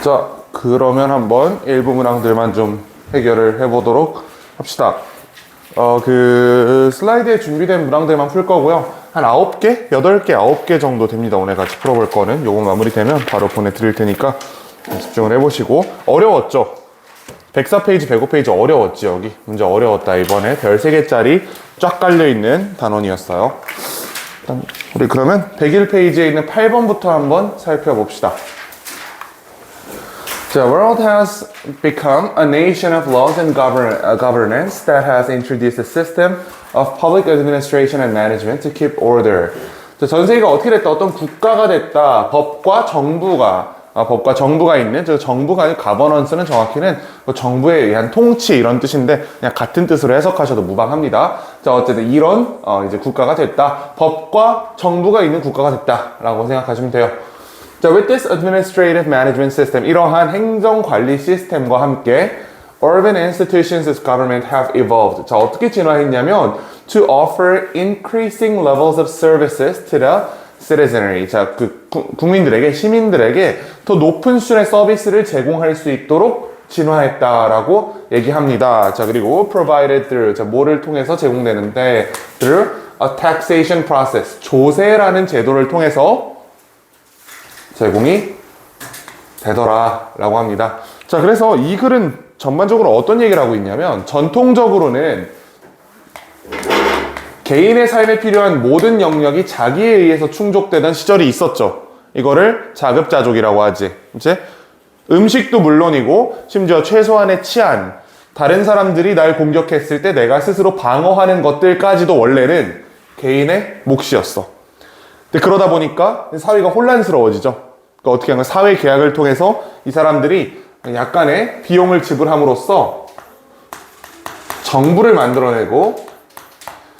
자, 그러면 한번 일부 문항들만 좀 해결을 해보도록 합시다. 슬라이드에 준비된 문항들만 풀 거고요. 한 9개? 8개, 9개 정도 됩니다. 오늘 같이 풀어볼 거는. 요거 마무리되면 바로 보내드릴 테니까 집중을 해보시고. 어려웠죠? 104페이지, 105페이지 어려웠지, 여기. 문제 어려웠다. 이번에 별 3개짜리 쫙 깔려있는 단원이었어요. 일단 우리 그러면 101페이지에 있는 8번부터 한번 살펴봅시다. The world has become a nation of laws and governance that has introduced a system of public administration and management to keep order. 전 세계가 어떻게 됐다? 어떤 국가가 됐다. 법과 정부가 있는, 정부가 아니고 가버넌스는 정확히는 정부에 의한 통치 이런 뜻인데 그냥 같은 뜻으로 해석하셔도 무방합니다. 자, 어쨌든 이런 이제 국가가 됐다. 법과 정부가 있는 국가가 됐다라고 생각하시면 돼요. 자, with this administrative management system, 이러한 행정관리 시스템과 함께 urban institutions as government have evolved. 자, 어떻게 진화했냐면 to offer increasing levels of services to the citizenry. 자, 국민들에게, 시민들에게 더 높은 수준의 서비스를 제공할 수 있도록 진화했다라고 얘기합니다. 자, 그리고 provided through, 자, 뭐를 통해서 제공되는데 through a taxation process, 조세라는 제도를 통해서 제공이 되더라라고 합니다. 자, 그래서 이 글은 전반적으로 어떤 얘기를 하고 있냐면 전통적으로는 개인의 삶에 필요한 모든 영역이 자기에 의해서 충족되던 시절이 있었죠. 이거를 자급자족이라고 하지. 이제 음식도 물론이고 심지어 최소한의 치안, 다른 사람들이 날 공격했을 때 내가 스스로 방어하는 것들까지도 원래는 개인의 몫이었어. 근데 그러다 보니까 사회가 혼란스러워지죠. 그러니까 어떻게 하면 사회 계약을 통해서 이 사람들이 약간의 비용을 지불함으로써 정부를 만들어내고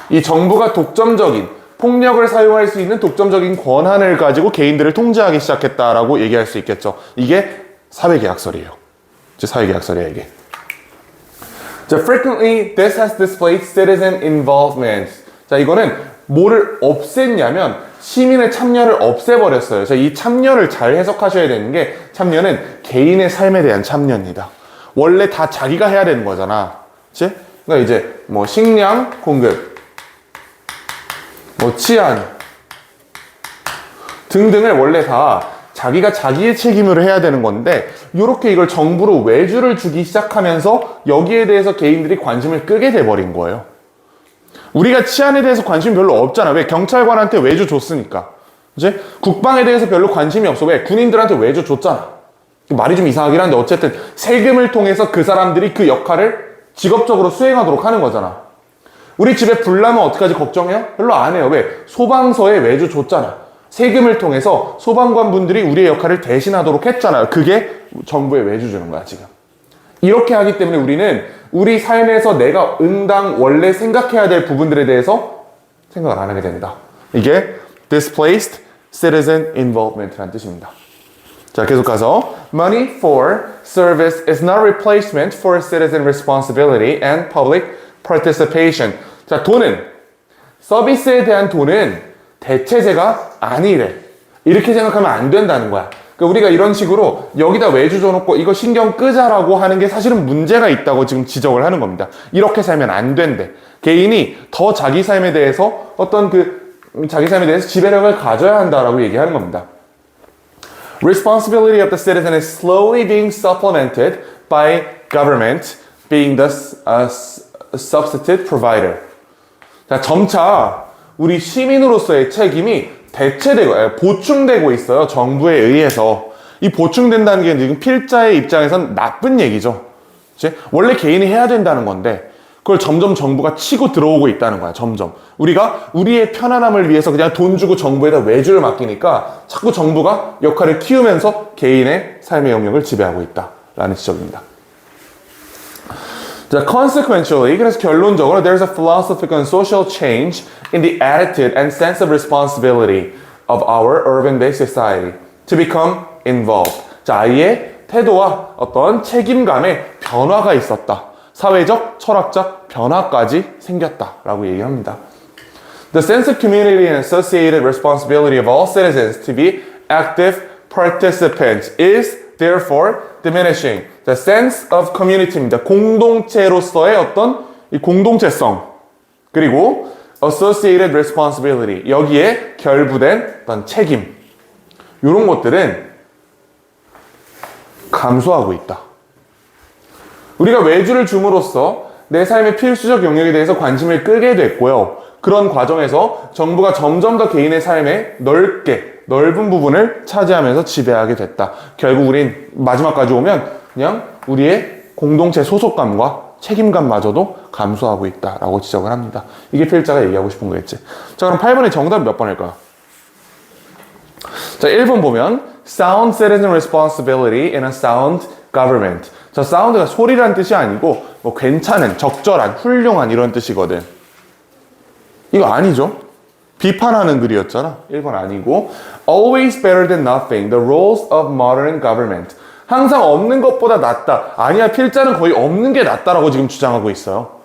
이 정부가 독점적인 폭력을 사용할 수 있는 독점적인 권한을 가지고 개인들을 통제하기 시작했다라고 얘기할 수 있겠죠. 이게 사회계약설이에요. 이제 사회계약설이에요, 이게. 자, frequently this has displayed citizen involvement. 자, 이거는 뭐를 없앴냐면 시민의 참여를 없애버렸어요. 자, 이 참여를 잘 해석하셔야 되는 게 참여는 개인의 삶에 대한 참여입니다. 원래 다 자기가 해야 되는 거잖아. 그치? 그러니까 이제 뭐 식량 공급, 뭐 치안 등등을 원래 다 자기가 자기의 책임으로 해야 되는 건데 이렇게 이걸 정부로 외주를 주기 시작하면서 여기에 대해서 개인들이 관심을 끄게 돼버린 거예요. 우리가 치안에 대해서 관심이 별로 없잖아. 왜? 경찰관한테 외주 줬으니까. 이제 국방에 대해서 별로 관심이 없어. 왜? 군인들한테 외주 줬잖아. 말이 좀 이상하긴 한데 어쨌든 세금을 통해서 그 사람들이 그 역할을 직업적으로 수행하도록 하는 거잖아. 우리 집에 불 나면 어떡하지 걱정해요? 별로 안 해요. 왜? 소방서에 외주 줬잖아. 세금을 통해서 소방관 분들이 우리의 역할을 대신하도록 했잖아요. 그게 정부에 외주 주는 거야, 지금. 이렇게 하기 때문에 우리는 우리 삶에서 내가 응당 원래 생각해야 될 부분들에 대해서 생각을 안 하게 됩니다. 이게 displaced citizen involvement라는 뜻입니다. 자, 계속 가서 Money for service is not replacement for citizen responsibility and public participation. 자, 돈은 서비스에 대한 돈은 대체제가 아니래. 이렇게 생각하면 안 된다는 거야. 그러니까 우리가 이런 식으로 여기다 외주 줘놓고 이거 신경 끄자라고 하는 게 사실은 문제가 있다고 지금 지적을 하는 겁니다. 이렇게 살면 안 된대. 개인이 더 자기 삶에 대해서 자기 삶에 대해서 지배력을 가져야 한다라고 얘기하는 겁니다. Responsibility of the citizen is slowly being supplemented by government being the substitute provider. 자, 점차 우리 시민으로서의 책임이 보충되고 있어요. 정부에 의해서. 이 보충된다는 게 지금 필자의 입장에선 나쁜 얘기죠. 그치? 원래 개인이 해야 된다는 건데 그걸 점점 정부가 치고 들어오고 있다는 거야. 점점. 우리가 우리의 편안함을 위해서 그냥 돈 주고 정부에다 외주를 맡기니까 자꾸 정부가 역할을 키우면서 개인의 삶의 영역을 지배하고 있다라는 지적입니다. 자, consequentially, 그래서 결론적으로 there's a philosophical and social change in the attitude and sense of responsibility of our urban-based society to become involved. 자, 아이의 태도와 어떤 책임감의 변화가 있었다. 사회적, 철학적 변화까지 생겼다라고 얘기합니다. The sense of community and associated responsibility of all citizens to be active participants is therefore diminishing the sense of community입니다. 공동체로서의 어떤 이 공동체성 그리고 associated responsibility 여기에 결부된 어떤 책임 이런 것들은 감소하고 있다. 우리가 외주를 줌으로써 내 삶의 필수적 영역에 대해서 관심을 끄게 됐고요. 그런 과정에서 정부가 점점 더 개인의 삶에 넓은 부분을 차지하면서 지배하게 됐다. 결국 우린 마지막까지 오면 그냥 우리의 공동체 소속감과 책임감마저도 감소하고 있다라고 지적을 합니다. 이게 필자가 얘기하고 싶은 거겠지. 자, 그럼 8번의 정답이 몇 번일까요? 자, 1번 보면 sound citizen responsibility in a sound government. 자, sound가 소리란 뜻이 아니고 뭐 괜찮은, 적절한, 훌륭한 이런 뜻이거든. 이거 아니죠? 비판하는 글이었잖아. 1번 아니고 always better than nothing. The rules of modern government. 항상 없는 것보다 낫다. 아니야, 필자는 거의 없는 게 낫다라고 지금 주장하고 있어요.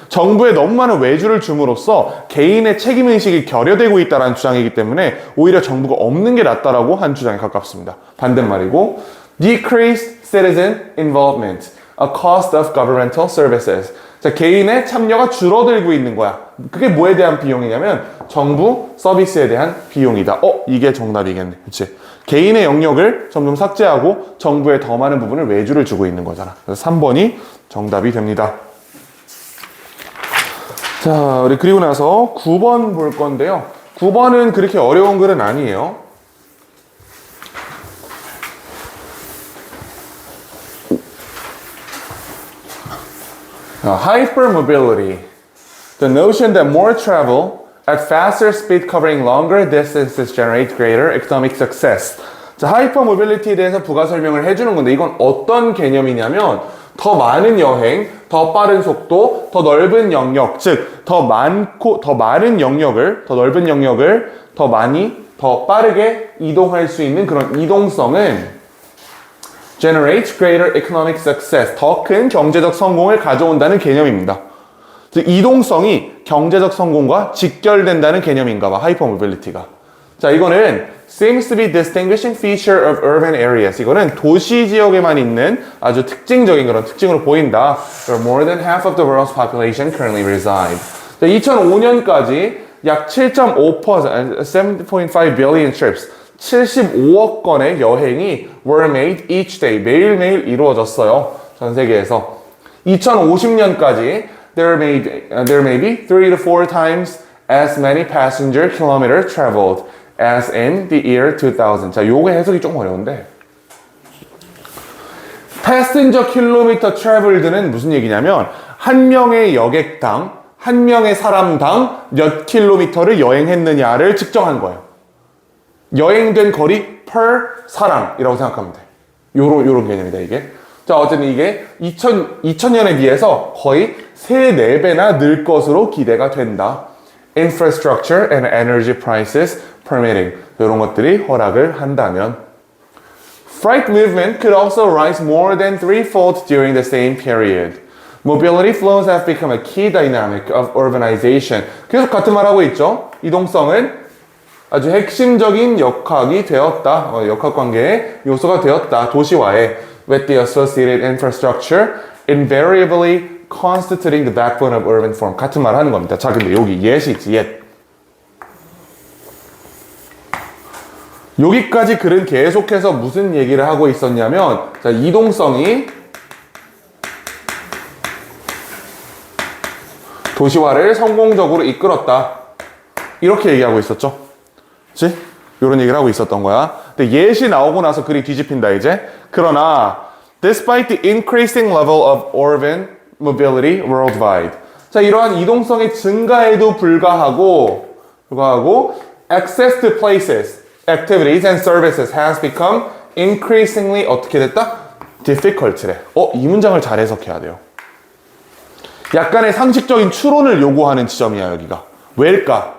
정부에 너무 많은 외주를 줌으로써 개인의 책임의식이 결여되고 있다는 주장이기 때문에 오히려 정부가 없는 게 낫다라고 한 주장에 가깝습니다. 반대말이고 decreased citizen involvement, a cost of governmental services. 자, 개인의 참여가 줄어들고 있는 거야. 그게 뭐에 대한 비용이냐면 정부 서비스에 대한 비용이다. 이게 정답이겠네. 그치? 개인의 영역을 점점 삭제하고 정부에 더 많은 부분을 외주를 주고 있는 거잖아. 그래서 3번이 정답이 됩니다. 자, 우리 그리고 나서 9번 볼 건데요. 9번은 그렇게 어려운 글은 아니에요. Hypermobility. The notion that more travel at faster speed covering longer distances generate greater economic success. 자, 하이퍼모빌리티에 대해서 부가 설명을 해주는 건데 이건 어떤 개념이냐면 더 많은 여행, 더 빠른 속도, 더 넓은 영역, 즉 더 많은 영역을, 더 넓은 영역을 더 많이, 더 빠르게 이동할 수 있는 그런 이동성은 generates greater economic success. 더 큰 경제적 성공을 가져온다는 개념입니다. 즉 이동성이 경제적 성공과 직결된다는 개념인가 봐. 하이퍼모빌리티가. 자, 이거는 seems to be distinguishing feature of urban areas. 이거는 도시 지역에만 있는 아주 특징적인 그런 특징으로 보인다. Where more than half of the world's population currently reside. 자, 2005년까지 약 7.5%, 7.5 billion trips, 75억 건의 여행이 were made each day. 매일매일 이루어졌어요. 전 세계에서. 2050년까지 there may be 3 to 4 times as many passenger kilometers traveled as in the year 2000. 자, 요거 해석이 좀 어려운데. passenger kilometer traveled는 무슨 얘기냐면 한 명의 여객당, 한 명의 사람당 몇 킬로미터를 여행했느냐를 측정한 거예요. 여행된 거리 per 사람이라고 생각하면 돼. 요런 개념이다, 이게. 자, 어쨌든 이게 2000년에 비해서 거의 3, 4배나 늘 것으로 기대가 된다. Infrastructure and energy prices permitting. 이런 것들이 허락을 한다면. Freight movement could also rise more than threefold during the same period. Mobility flows have become a key dynamic of urbanization. 계속 같은 말 하고 있죠. 이동성은 아주 핵심적인 역학이 되었다. 역학관계의 요소가 되었다. 도시화에. With the associated infrastructure invariably constituting the backbone of urban form. 같은 말 하는 겁니다. 자, 근데 여기 yet이 있지, yet. 여기까지 글은 계속해서 무슨 얘기를 하고 있었냐면, 자, 이동성이 도시화를 성공적으로 이끌었다. 이렇게 얘기하고 있었죠. 그치? 이런 얘기를 하고 있었던 거야. 근데 yet이 나오고 나서 글이 뒤집힌다, 이제. 그러나, despite the increasing level of urban mobility worldwide. 자, 이러한 이동성의 증가에도 불구하고 access to places, activities and services has become increasingly 어떻게 됐다? difficult래. 이 문장을 잘 해석해야 돼요. 약간의 상식적인 추론을 요구하는 지점이야, 여기가. 왜일까?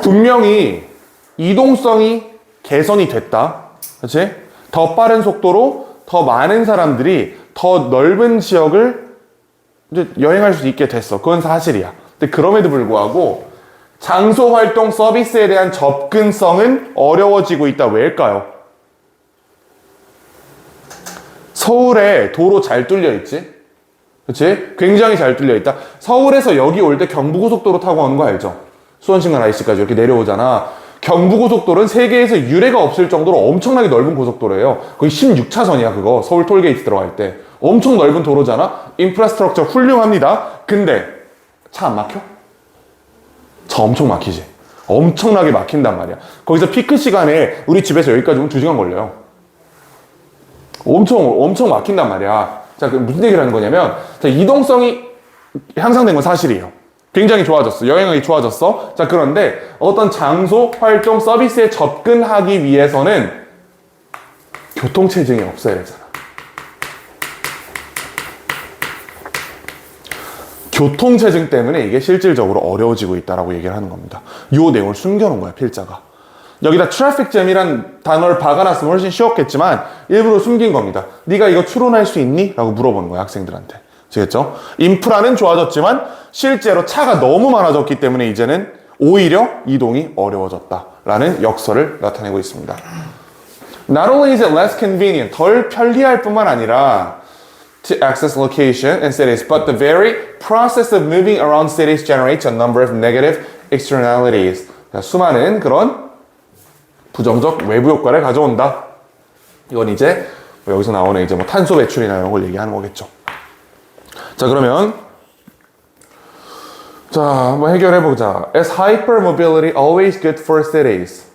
분명히 이동성이 개선이 됐다. 그렇지? 더 빠른 속도로 더 많은 사람들이 더 넓은 지역을 이제 여행할 수 있게 됐어. 그건 사실이야. 근데 그럼에도 불구하고 장소 활동 서비스에 대한 접근성은 어려워지고 있다. 왜일까요? 서울에 도로 잘 뚫려 있지? 그치? 굉장히 잘 뚫려 있다. 서울에서 여기 올 때 경부고속도로 타고 오는 거 알죠? 수원신간 IC까지 이렇게 내려오잖아. 경부고속도로는 세계에서 유례가 없을 정도로 엄청나게 넓은 고속도로예요. 거의 16차선이야 그거. 서울 톨게이트 들어갈 때. 엄청 넓은 도로잖아. 인프라스트럭처 훌륭합니다. 근데 차 안 막혀? 차 엄청 막히지. 엄청나게 막힌단 말이야. 거기서 피크 시간에 우리 집에서 여기까지 오면 2시간 걸려요. 엄청 막힌단 말이야. 자, 무슨 얘기를 하는 거냐면, 자, 이동성이 향상된 건 사실이에요. 굉장히 좋아졌어. 여행하기 좋아졌어. 자, 그런데 어떤 장소, 활동, 서비스에 접근하기 위해서는 교통체증이 없어야 되잖아. 교통체증 때문에 이게 실질적으로 어려워지고 있다라고 얘기를 하는 겁니다. 이 내용을 숨겨놓은 거야, 필자가. 여기다 트래픽 잼이란 단어를 박아놨으면 훨씬 쉬웠겠지만 일부러 숨긴 겁니다. 네가 이거 추론할 수 있니? 라고 물어보는 거야, 학생들한테. 아시겠죠? 인프라는 좋아졌지만 실제로 차가 너무 많아졌기 때문에 이제는 오히려 이동이 어려워졌다라는 역설을 나타내고 있습니다. Not only is it less convenient, 덜 편리할 뿐만 아니라 to access location and cities, but the very process of moving around cities generates a number of negative externalities. 수많은 그런 부정적 외부 효과를 가져온다. 이건 이제 여기서 나오는 이제 뭐 탄소 배출이나 이런 걸 얘기하는 거겠죠. 자, 그러면 자, 한번 해결해 보자. Is hypermobility always good for cities?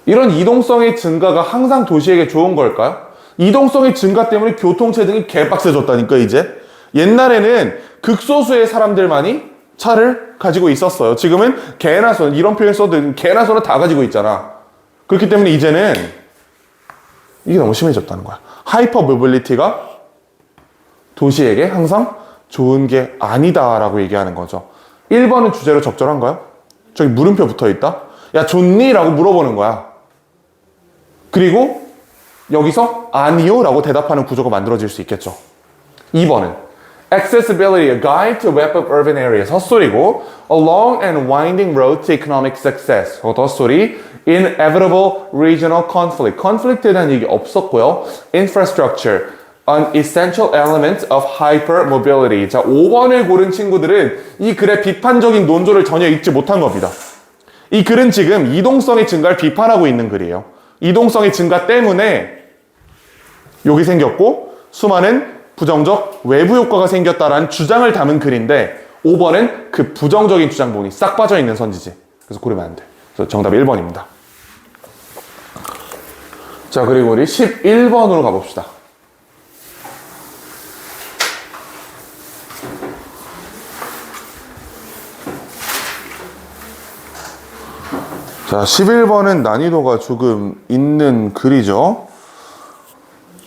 이런 이동성의 증가가 항상 도시에게 좋은 걸까요? 이동성의 증가 때문에 교통체증이 개빡세졌다니까 이제. 옛날에는 극소수의 사람들만이 차를 가지고 있었어요. 지금은 개나 소, 이런 표현 써도 개나 소는 다 가지고 있잖아. 그렇기 때문에 이제는 이게 너무 심해졌다는 거야. 하이퍼 모빌리티가 도시에게 항상 좋은 게 아니다라고 얘기하는 거죠. 1번은 주제로 적절한가요? 저기 물음표 붙어 있다. 야, 좋니? 라고 물어보는 거야. 그리고 여기서 아니요 라고 대답하는 구조가 만들어질 수 있겠죠. 2번은 Accessibility, a guide to web of urban areas. 헛소리고 A long and winding road to economic success. 헛소리. Inevitable regional conflict. conflict에 대한 얘기 없었고요. Infrastructure, an essential element of hypermobility. 자, 5번을 고른 친구들은 이 글의 비판적인 논조를 전혀 읽지 못한 겁니다. 이 글은 지금 이동성의 증가를 비판하고 있는 글이에요. 이동성의 증가 때문에 여기 생겼고 수많은 부정적 외부 효과가 생겼다라는 주장을 담은 글인데 5번은 그 부정적인 주장 부분이 싹 빠져있는 선지지. 그래서 고르면 안 돼. 그래서 정답이 1번입니다. 자, 그리고 우리 11번으로 가봅시다. 자, 11번은 난이도가 조금 있는 글이죠.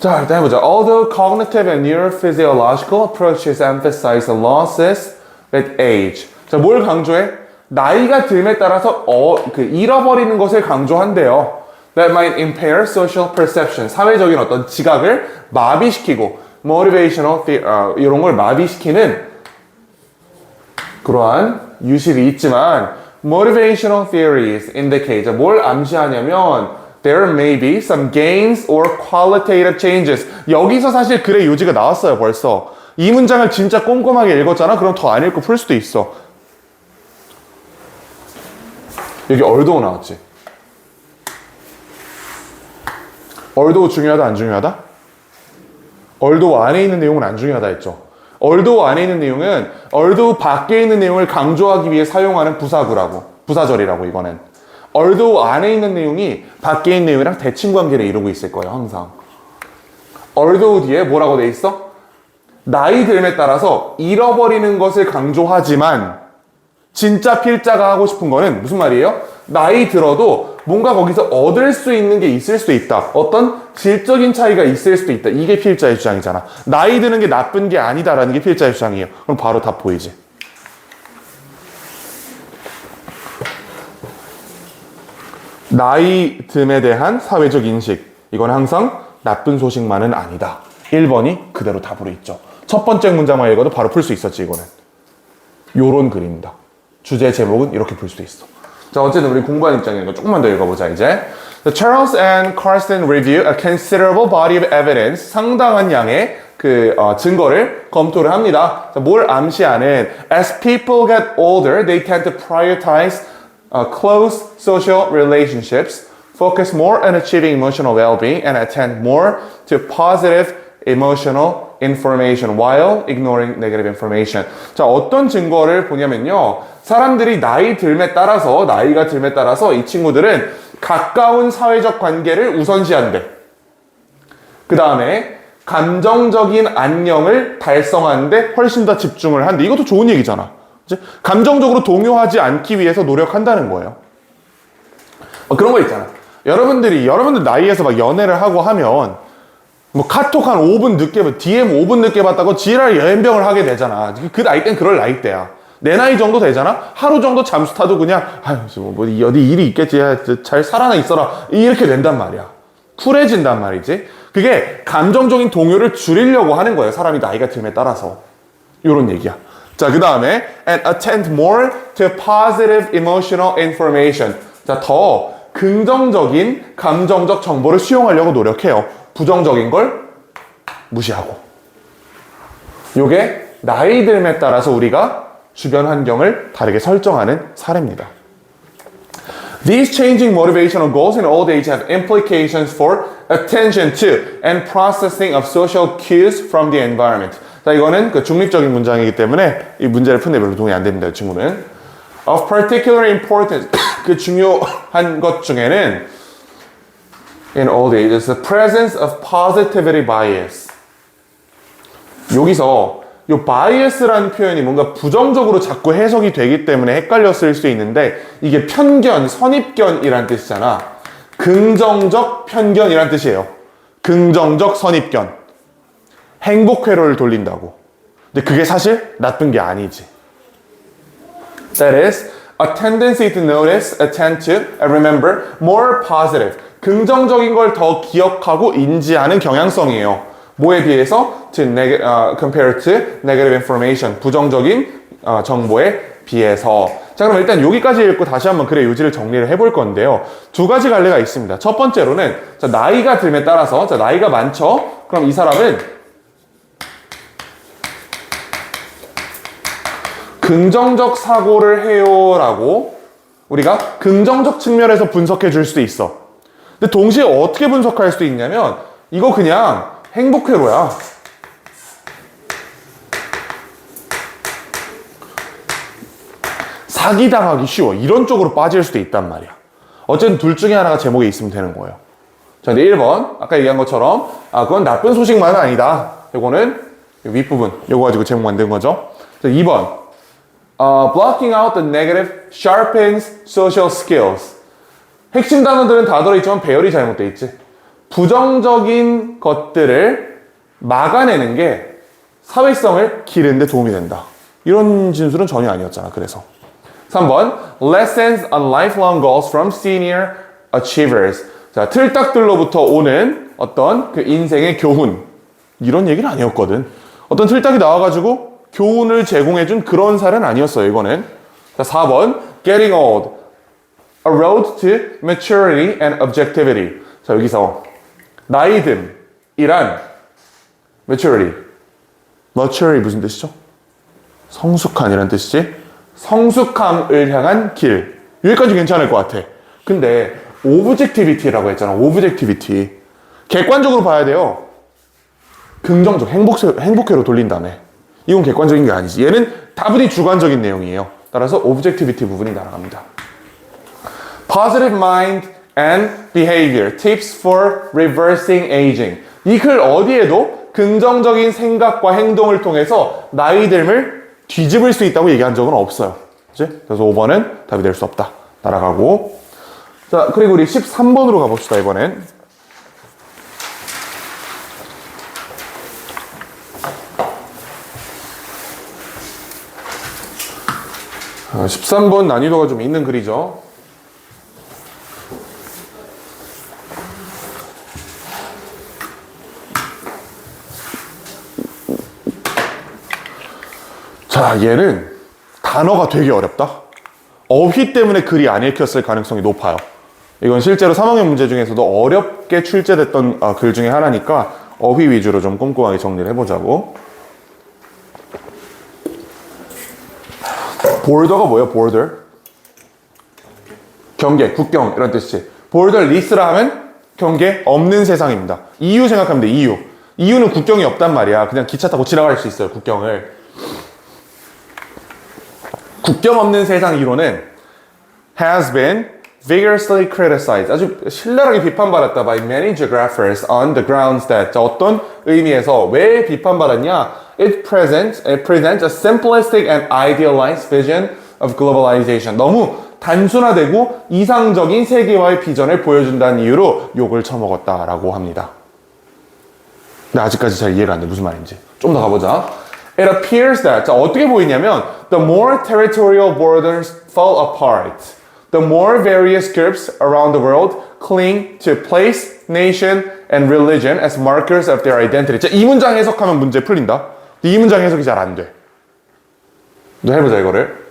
자, 일단 해보자. Although cognitive and neurophysiological approaches emphasize the losses with age. 자, 뭘 강조해? 나이가 듦에 따라서 잃어버리는 것을 강조한대요. That might impair social perception. 사회적인 어떤 지각을 마비시키고 motivational 이런 걸 마비시키는 그러한 유실이 있지만 motivational theories indicate. 자, 뭘 암시하냐면 There may be some gains or qualitative changes. 여기서 사실 글의 요지가 나왔어요, 벌써. 이 문장을 진짜 꼼꼼하게 읽었잖아? 그럼 더 안 읽고 풀 수도 있어. 여기 although 나왔지. although 중요하다, 안 중요하다? although 안에 있는 내용은 안 중요하다 했죠. although 안에 있는 내용은 although 밖에 있는 내용을 강조하기 위해 사용하는 부사절이라고 이거는. although 안에 있는 내용이 밖에 있는 내용이랑 대칭관계를 이루고 있을 거예요, 항상. although 뒤에 뭐라고 돼 있어? 나이 듦에 따라서 잃어버리는 것을 강조하지만 진짜 필자가 하고 싶은 거는 무슨 말이에요? 나이 들어도 뭔가 거기서 얻을 수 있는 게 있을 수도 있다. 어떤 질적인 차이가 있을 수도 있다. 이게 필자의 주장이잖아. 나이 드는 게 나쁜 게 아니다라는 게 필자의 주장이에요. 그럼 바로 답 보이지? 나이 듦에 대한 사회적 인식. 이건 항상 나쁜 소식만은 아니다. 1번이 그대로 답으로 있죠. 첫 번째 문장만 읽어도 바로 풀 수 있었지, 이거는. 요런 글입니다. 주제 제목은 이렇게 풀 수도 있어. 자, 어쨌든 우리 공부하는 입장이니까 조금만 더 읽어보자, 이제. The Charles and Carson review a considerable body of evidence. 상당한 양의 증거를 검토를 합니다. 자, 뭘 암시하는? As people get older, they tend to prioritize close social relationships, focus more on achieving emotional well-being, and attend more to positive emotional information while ignoring negative information. 자, 어떤 증거를 보냐면요. 사람들이 나이가 들에 따라서 이 친구들은 가까운 사회적 관계를 우선시한대. 그 다음에 감정적인 안녕을 달성하는데 훨씬 더 집중을 한대. 이것도 좋은 얘기잖아. 그치? 감정적으로 동요하지 않기 위해서 노력한다는 거예요. 그런 거 있잖아. 여러분들 나이에서 막 연애를 하고 하면 뭐 카톡 한 5분 늦게, DM 5분 늦게 받다고 지랄 연병을 하게 되잖아. 그 나이 땐 그럴 나이 때야. 내 나이 정도 되잖아? 하루 정도 잠수 타도 그냥, 아유, 뭐, 어디 일이 있겠지. 잘 살아나 있어라. 이렇게 된단 말이야. 쿨해진단 말이지. 그게 감정적인 동요를 줄이려고 하는 거예요. 사람이 나이가 듦에 따라서. 요런 얘기야. 자, 그 다음에, and attend more to positive emotional information. 자, 더 긍정적인 감정적 정보를 수용하려고 노력해요. 부정적인 걸 무시하고. 요게 나이 듦에 따라서 우리가 주변 환경을 다르게 설정하는 사례입니다. These changing motivational goals in old age have implications for attention to and processing of social cues from the environment. 자, 이거는 중립적인 문장이기 때문에 이 문제를 푸는 데 별로 도움이 안 됩니다. 이 친구는. Of particular importance. 그 중요한 것 중에는 in old age is the presence of positivity bias. 여기서 이 bias라는 표현이 뭔가 부정적으로 자꾸 해석이 되기 때문에 헷갈렸을 수 있는데 이게 편견, 선입견이란 뜻이잖아. 긍정적 편견이란 뜻이에요. 긍정적 선입견. 행복 회로를 돌린다고. 근데 그게 사실 나쁜 게 아니지. That is a tendency to notice, attend to, and remember more positive. 긍정적인 걸 더 기억하고 인지하는 경향성이에요. 뭐에 비해서? compared to negative information. 부정적인 정보에 비해서. 자, 그럼 일단 여기까지 읽고 다시 한번 요지를 정리를 해볼 건데요. 두 가지 갈래가 있습니다. 첫 번째로는 자, 나이가 듦에 따라서 자, 나이가 많죠? 그럼 이 사람은 긍정적 사고를 해요라고 우리가 긍정적 측면에서 분석해 줄 수도 있어. 근데 동시에 어떻게 분석할 수 있냐면 이거 그냥 행복회로야. 사기당하기 쉬워. 이런 쪽으로 빠질 수도 있단 말이야. 어쨌든 둘 중에 하나가 제목에 있으면 되는 거예요. 자, 근데 1번 아까 얘기한 것처럼 그건 나쁜 소식만은 아니다. 요거는 윗부분 요거 가지고 제목 만든 거죠. 자, 2번 blocking out the negative sharpens social skills. 핵심 단어들은 다 들어있지만 배열이 잘못돼 있지. 부정적인 것들을 막아내는 게 사회성을 기르는 데 도움이 된다. 이런 진술은 전혀 아니었잖아. 그래서 3번 Lessons on lifelong goals from senior achievers. 자, 틀딱들로부터 오는 어떤 그 인생의 교훈. 이런 얘기는 아니었거든. 어떤 틀딱이 나와가지고 교훈을 제공해준 그런 사례는 아니었어요. 이거는. 자, 4번 Getting old. A road to maturity and objectivity. 자, 여기서 나이듦이란 maturity 무슨 뜻이죠? 성숙한이란 뜻이지? 성숙함을 향한 길. 여기까지 괜찮을 것 같아. 근데 objectivity라고 했잖아. objectivity. 객관적으로 봐야 돼요. 긍정적, 행복회로 돌린다며. 이건 객관적인 게 아니지. 얘는 다분히 주관적인 내용이에요. 따라서 objectivity 부분이 날아갑니다. Positive mind and behavior. Tips for reversing aging. 이 글 어디에도 긍정적인 생각과 행동을 통해서 나이 듦을 뒤집을 수 있다고 얘기한 적은 없어요. 그치? 그래서 5번은 답이 될 수 없다. 날아가고. 자, 그리고 우리 13번으로 가봅시다, 이번엔. 자, 13번 난이도가 좀 있는 글이죠. 자, 얘는 단어가 되게 어렵다. 어휘 때문에 글이 안 읽혔을 가능성이 높아요. 이건 실제로 3학년 문제 중에서도 어렵게 출제됐던 글 중에 하나니까 어휘 위주로 좀 꼼꼼하게 정리를 해보자고. border가 뭐예요? border? 경계, 국경 이런 뜻이지. borderless라 하면 경계 없는 세상입니다. EU 생각하면 돼. EU. EU는 국경이 없단 말이야. 그냥 기차 타고 지나갈 수 있어요. 국경을. 국경 없는 세상 이론은 has been vigorously criticized. 아주 신랄하게 비판받았다 by many geographers on the grounds that. 자, 어떤 의미에서 왜 비판받았냐? It presents a simplistic and idealized vision of globalization. 너무 단순화되고 이상적인 세계화의 비전을 보여준다는 이유로 욕을 처먹었다라고 합니다. 근데 아직까지 잘 이해가 안 돼. 무슨 말인지. 좀 더 가보자. It appears that. 자, 어떻게 보이냐면 the more territorial borders fall apart, the more various groups around the world cling to place, nation, and religion as markers of their identity. 자, 이 문장 해석하면 문제 풀린다. 이 문장 해석이 잘 안 돼. 해보자, 이거를.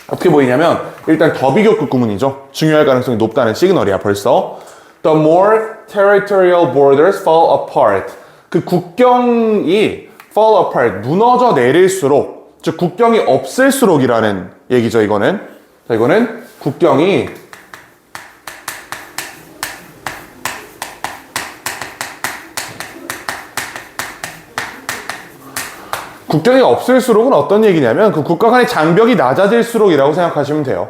어떻게 보이냐면, 일단 더 비교급 구문이죠. 중요할 가능성이 높다는 시그널이야, 벌써. The more territorial borders fall apart. 그 국경이 fall apart, 무너져 내릴수록, 즉, 국경이 없을수록이라는 얘기죠, 이거는. 자, 이거는 국경이 없을수록은 어떤 얘기냐면 그 국가 간의 장벽이 낮아질수록이라고 생각하시면 돼요.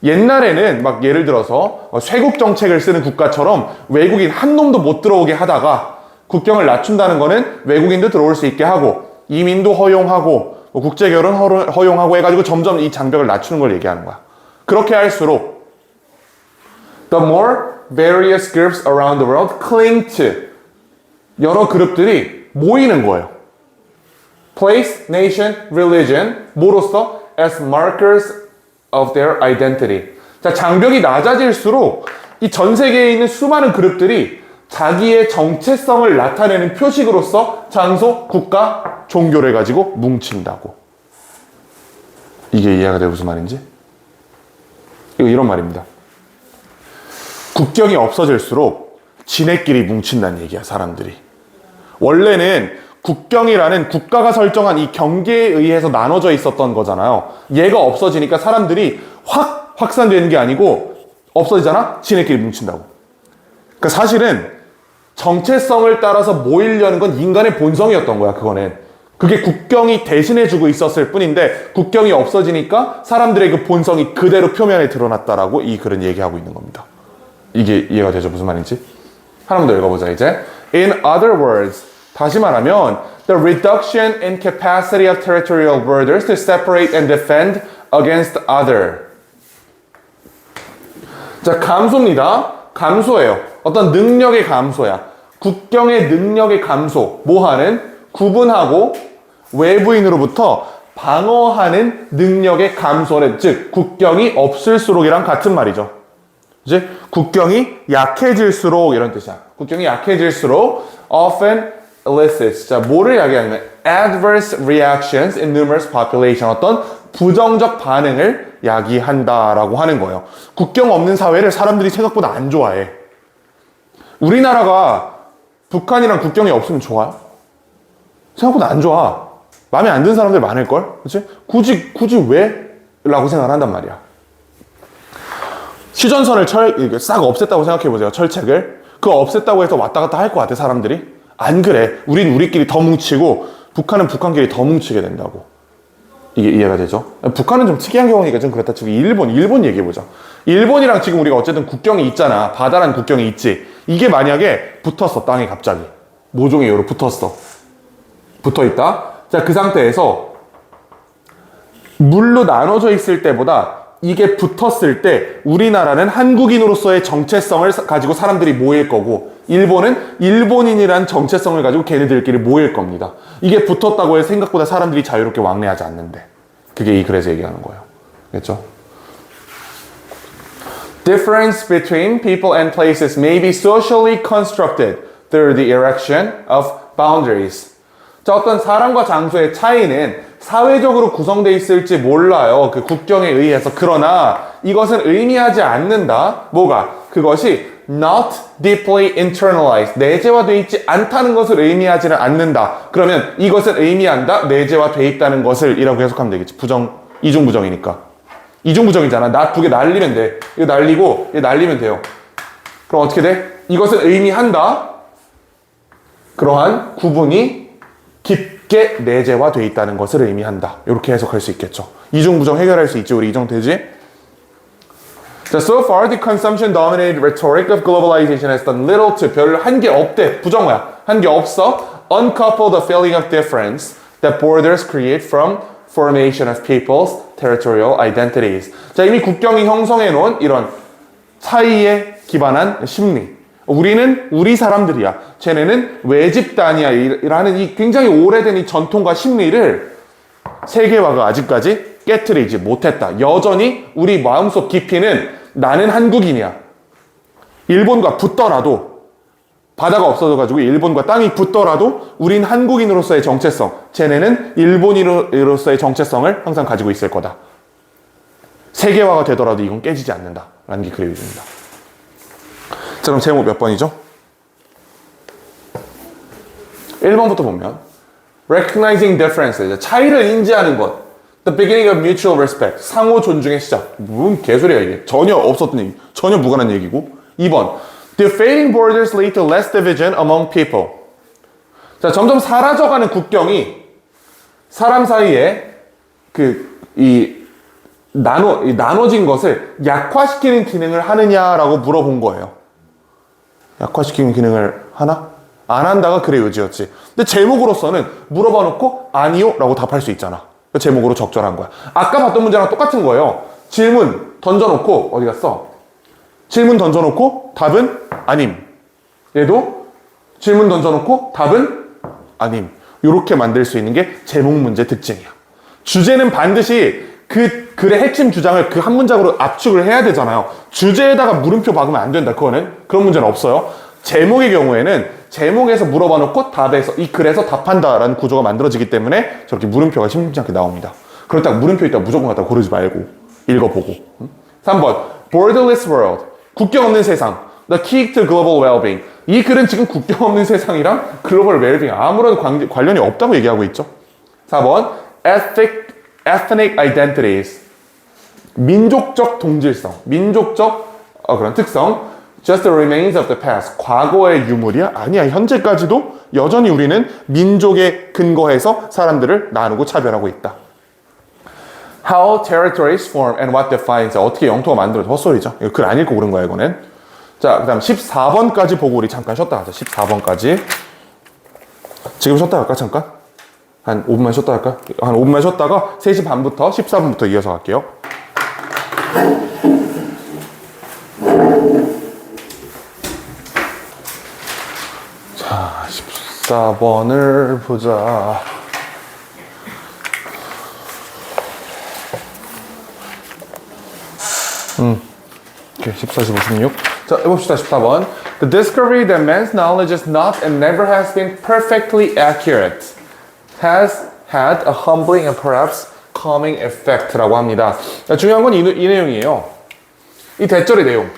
옛날에는 막 예를 들어서 쇄국 정책을 쓰는 국가처럼 외국인 한 놈도 못 들어오게 하다가 국경을 낮춘다는 거는 외국인도 들어올 수 있게 하고 이민도 허용하고 국제 결혼 허용하고 해가지고 점점 이 장벽을 낮추는 걸 얘기하는 거야. 그렇게 할수록 the more various groups around the world cling to 여러 그룹들이 모이는 거예요. place, nation, religion 뭐로써? as markers of their identity. 자, 장벽이 낮아질수록 이 전 세계에 있는 수많은 그룹들이 자기의 정체성을 나타내는 표식으로서 장소, 국가, 종교를 가지고 뭉친다고. 이게 이해가 돼 무슨 말인지? 이거 이런 말입니다. 국경이 없어질수록 지네끼리 뭉친다는 얘기야, 사람들이. 원래는 국경이라는 국가가 설정한 이 경계에 의해서 나눠져 있었던 거잖아요. 얘가 없어지니까 사람들이 확 확산되는 게 아니고 없어지잖아? 지네끼리 뭉친다고. 그러니까 사실은 정체성을 따라서 모이려는 건 인간의 본성이었던 거야, 그거는. 그게 국경이 대신해주고 있었을 뿐인데 국경이 없어지니까 사람들의 그 본성이 그대로 표면에 드러났다라고 이 글은 얘기하고 있는 겁니다. 이게 이해가 되죠? 무슨 말인지? 하나만 더 읽어보자, 이제. In other words, 다시 말하면 the reduction in capacity of territorial borders to separate and defend against other. 자, 감소입니다. 감소예요. 어떤 능력의 감소야. 국경의 능력의 감소. 뭐하는? 구분하고 외부인으로부터 방어하는 능력의 감소는 즉 국경이 없을수록이랑 같은 말이죠. 이제 국경이 약해질수록 이런 뜻이야. 국경이 약해질수록 often elicits. 자, 뭐를 이야기하냐면 adverse reactions in numerous population. 어떤 부정적 반응을 야기한다라고 하는 거예요. 국경 없는 사회를 사람들이 생각보다 안 좋아해. 우리나라가 북한이랑 국경이 없으면 좋아요? 생각보다 안 좋아. 마음에 안 드는 사람들 많을걸? 그치? 굳이 왜? 라고 생각을 한단 말이야. 휴전선을 싹 없앴다고 생각해보세요. 철책을. 그거 없앴다고 해서 왔다 갔다 할 것 같아, 사람들이? 안 그래. 우린 우리끼리 더 뭉치고 북한은 북한끼리 더 뭉치게 된다고. 이게 이해가 되죠? 북한은 좀 특이한 경우니까 좀 그렇다 치고 일본 얘기해보자. 일본이랑 지금 우리가 어쨌든 국경이 있잖아. 바다란 국경이 있지. 이게 만약에 붙었어, 땅에 갑자기. 모종의 이유로 붙어있다. 자, 그 상태에서 물로 나눠져 있을 때보다 이게 붙었을 때 우리나라는 한국인으로서의 정체성을 가지고 사람들이 모일 거고 일본은 일본인이란 정체성을 가지고 걔네들끼리 모일 겁니다. 이게 붙었다고 해서 생각보다 사람들이 자유롭게 왕래하지 않는데 그게 이 글에서 얘기하는 거예요. 그렇죠? Difference between people and places may be socially constructed through the erection of boundaries. 자, 어떤 사람과 장소의 차이는 사회적으로 구성되어 있을지 몰라요. 그 국경에 의해서. 그러나 이것은 의미하지 않는다. 뭐가? 그것이 not deeply internalized, 내재화되어 있지 않다는 것을 의미하지는 않는다. 그러면 이것을 의미한다, 내재화되어 있다는 것을 이라고 해석하면 되겠지. 이중부정이니까. 이중부정이잖아. 나 두 개 날리면 돼. 이거 날리고 이거 날리면 돼요. 그럼 어떻게 돼? 이것을 의미한다. 그러한 구분이 깊게 내재화되어 있다는 것을 의미한다. 이렇게 해석할 수 있겠죠. 이중부정 해결할 수 있지. 우리 이정되지? 자, so far the consumption-dominated rhetoric of globalization has done little to, 별로 한 게 없대. 부정어야. 한 게 없어. Uncouple the feeling of difference that borders create from formation of people's territorial identities. 자, 이미 국경이 형성해 놓은 이런 차이에 기반한 심리. 우리는 우리 사람들이야. 쟤네는 외집단이야. 라는 이 굉장히 오래된 이 전통과 심리를 세계화가 아직까지 깨트리지 못했다. 여전히 우리 마음속 깊이는 나는 한국인이야. 일본과 붙더라도, 바다가 없어져가지고 일본과 땅이 붙더라도 우린 한국인으로서의 정체성, 쟤네는 일본인으로서의 정체성을 항상 가지고 있을 거다. 세계화가 되더라도 이건 깨지지 않는다. 라는 게 그의 의지입니다. 자, 그럼 제목 몇 번이죠? 1번부터 보면 Recognizing differences, 차이를 인지하는 것. The beginning of mutual respect, 상호 존중의 시작. 무슨 개소리야 이게. 전혀 없었던 얘기. 전혀 무관한 얘기고. 2번 The fading borders lead to less division among people. 자, 점점 사라져가는 국경이 사람 사이에 나눠진 것을 약화시키는 기능을 하느냐라고 물어본 거예요. 약화시키는 기능을 하나? 안 한다가 그의 의지였지. 근데 제목으로서는 물어봐 놓고 아니요 라고 답할 수 있잖아. 제목으로 적절한 거야. 아까 봤던 문제랑 똑같은 거예요. 질문 던져놓고 어디 갔어? 질문 던져놓고 답은 아님. 얘도 질문 던져놓고 답은 아님. 이렇게 만들 수 있는 게 제목 문제 특징이야. 주제는 반드시 그 글의 핵심 주장을 그 한 문장으로 압축을 해야 되잖아요. 주제에다가 물음표 박으면 안 된다. 그런 문제는 없어요. 제목의 경우에는 제목에서 물어봐 놓고 답에서 이 글에서 답한다라는 구조가 만들어지기 때문에 저렇게 물음표가 심심치 않게 나옵니다. 그렇다고 물음표 있다가 무조건 갖다 고르지 말고 읽어보고. 3번 Borderless World, 국경 없는 세상, The Key to Global Well-being. 이 글은 지금 국경 없는 세상이랑 글로벌 웰빙 아무런 관련이 없다고 얘기하고 있죠. 4번 Ethnic Identities, 민족적 동질성, 민족적 그런 특성. Just the remains of the past, 과거의 유물이야? 아니야. 현재까지도 여전히 우리는 민족에 근거해서 사람들을 나누고 차별하고 있다. How territories form and what defines, 어떻게 영토가 만들어져. 헛소리죠. 이거 글 안 읽고 그런 거야 이거는. 자, 그 다음 14번까지 보고 우리 잠깐 쉬었다 가자. 14번까지. 지금 쉬었다 갈까 잠깐? 한 5분만 쉬었다 할까? 한 5분만 쉬었다가 3시 반부터 14분부터 이어서 갈게요. 자, 14번을 보자. 오케이, 14, 15, 16. 자, 해봅시다, 14번. The discovery that man's knowledge is not and never has been perfectly accurate has had a humbling and perhaps calming effect라고 합니다. 자, 중요한 건 이 내용이에요. 이 대절의 내용.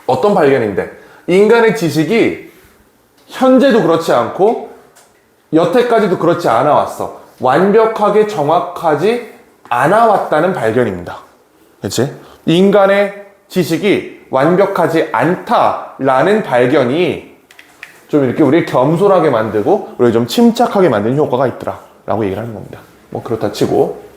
어떤 발견인데? 인간의 지식이 현재도 그렇지 않고 여태까지도 그렇지 않아 왔어. 완벽하게 정확하지 않아 왔다는 발견입니다. 그렇지? 인간의 지식이 완벽하지 않다라는 발견이 좀 이렇게 우리를 겸손하게 만들고 우리를 좀 침착하게 만드는 효과가 있더라 라고 얘기를 하는 겁니다. 뭐 그렇다 치고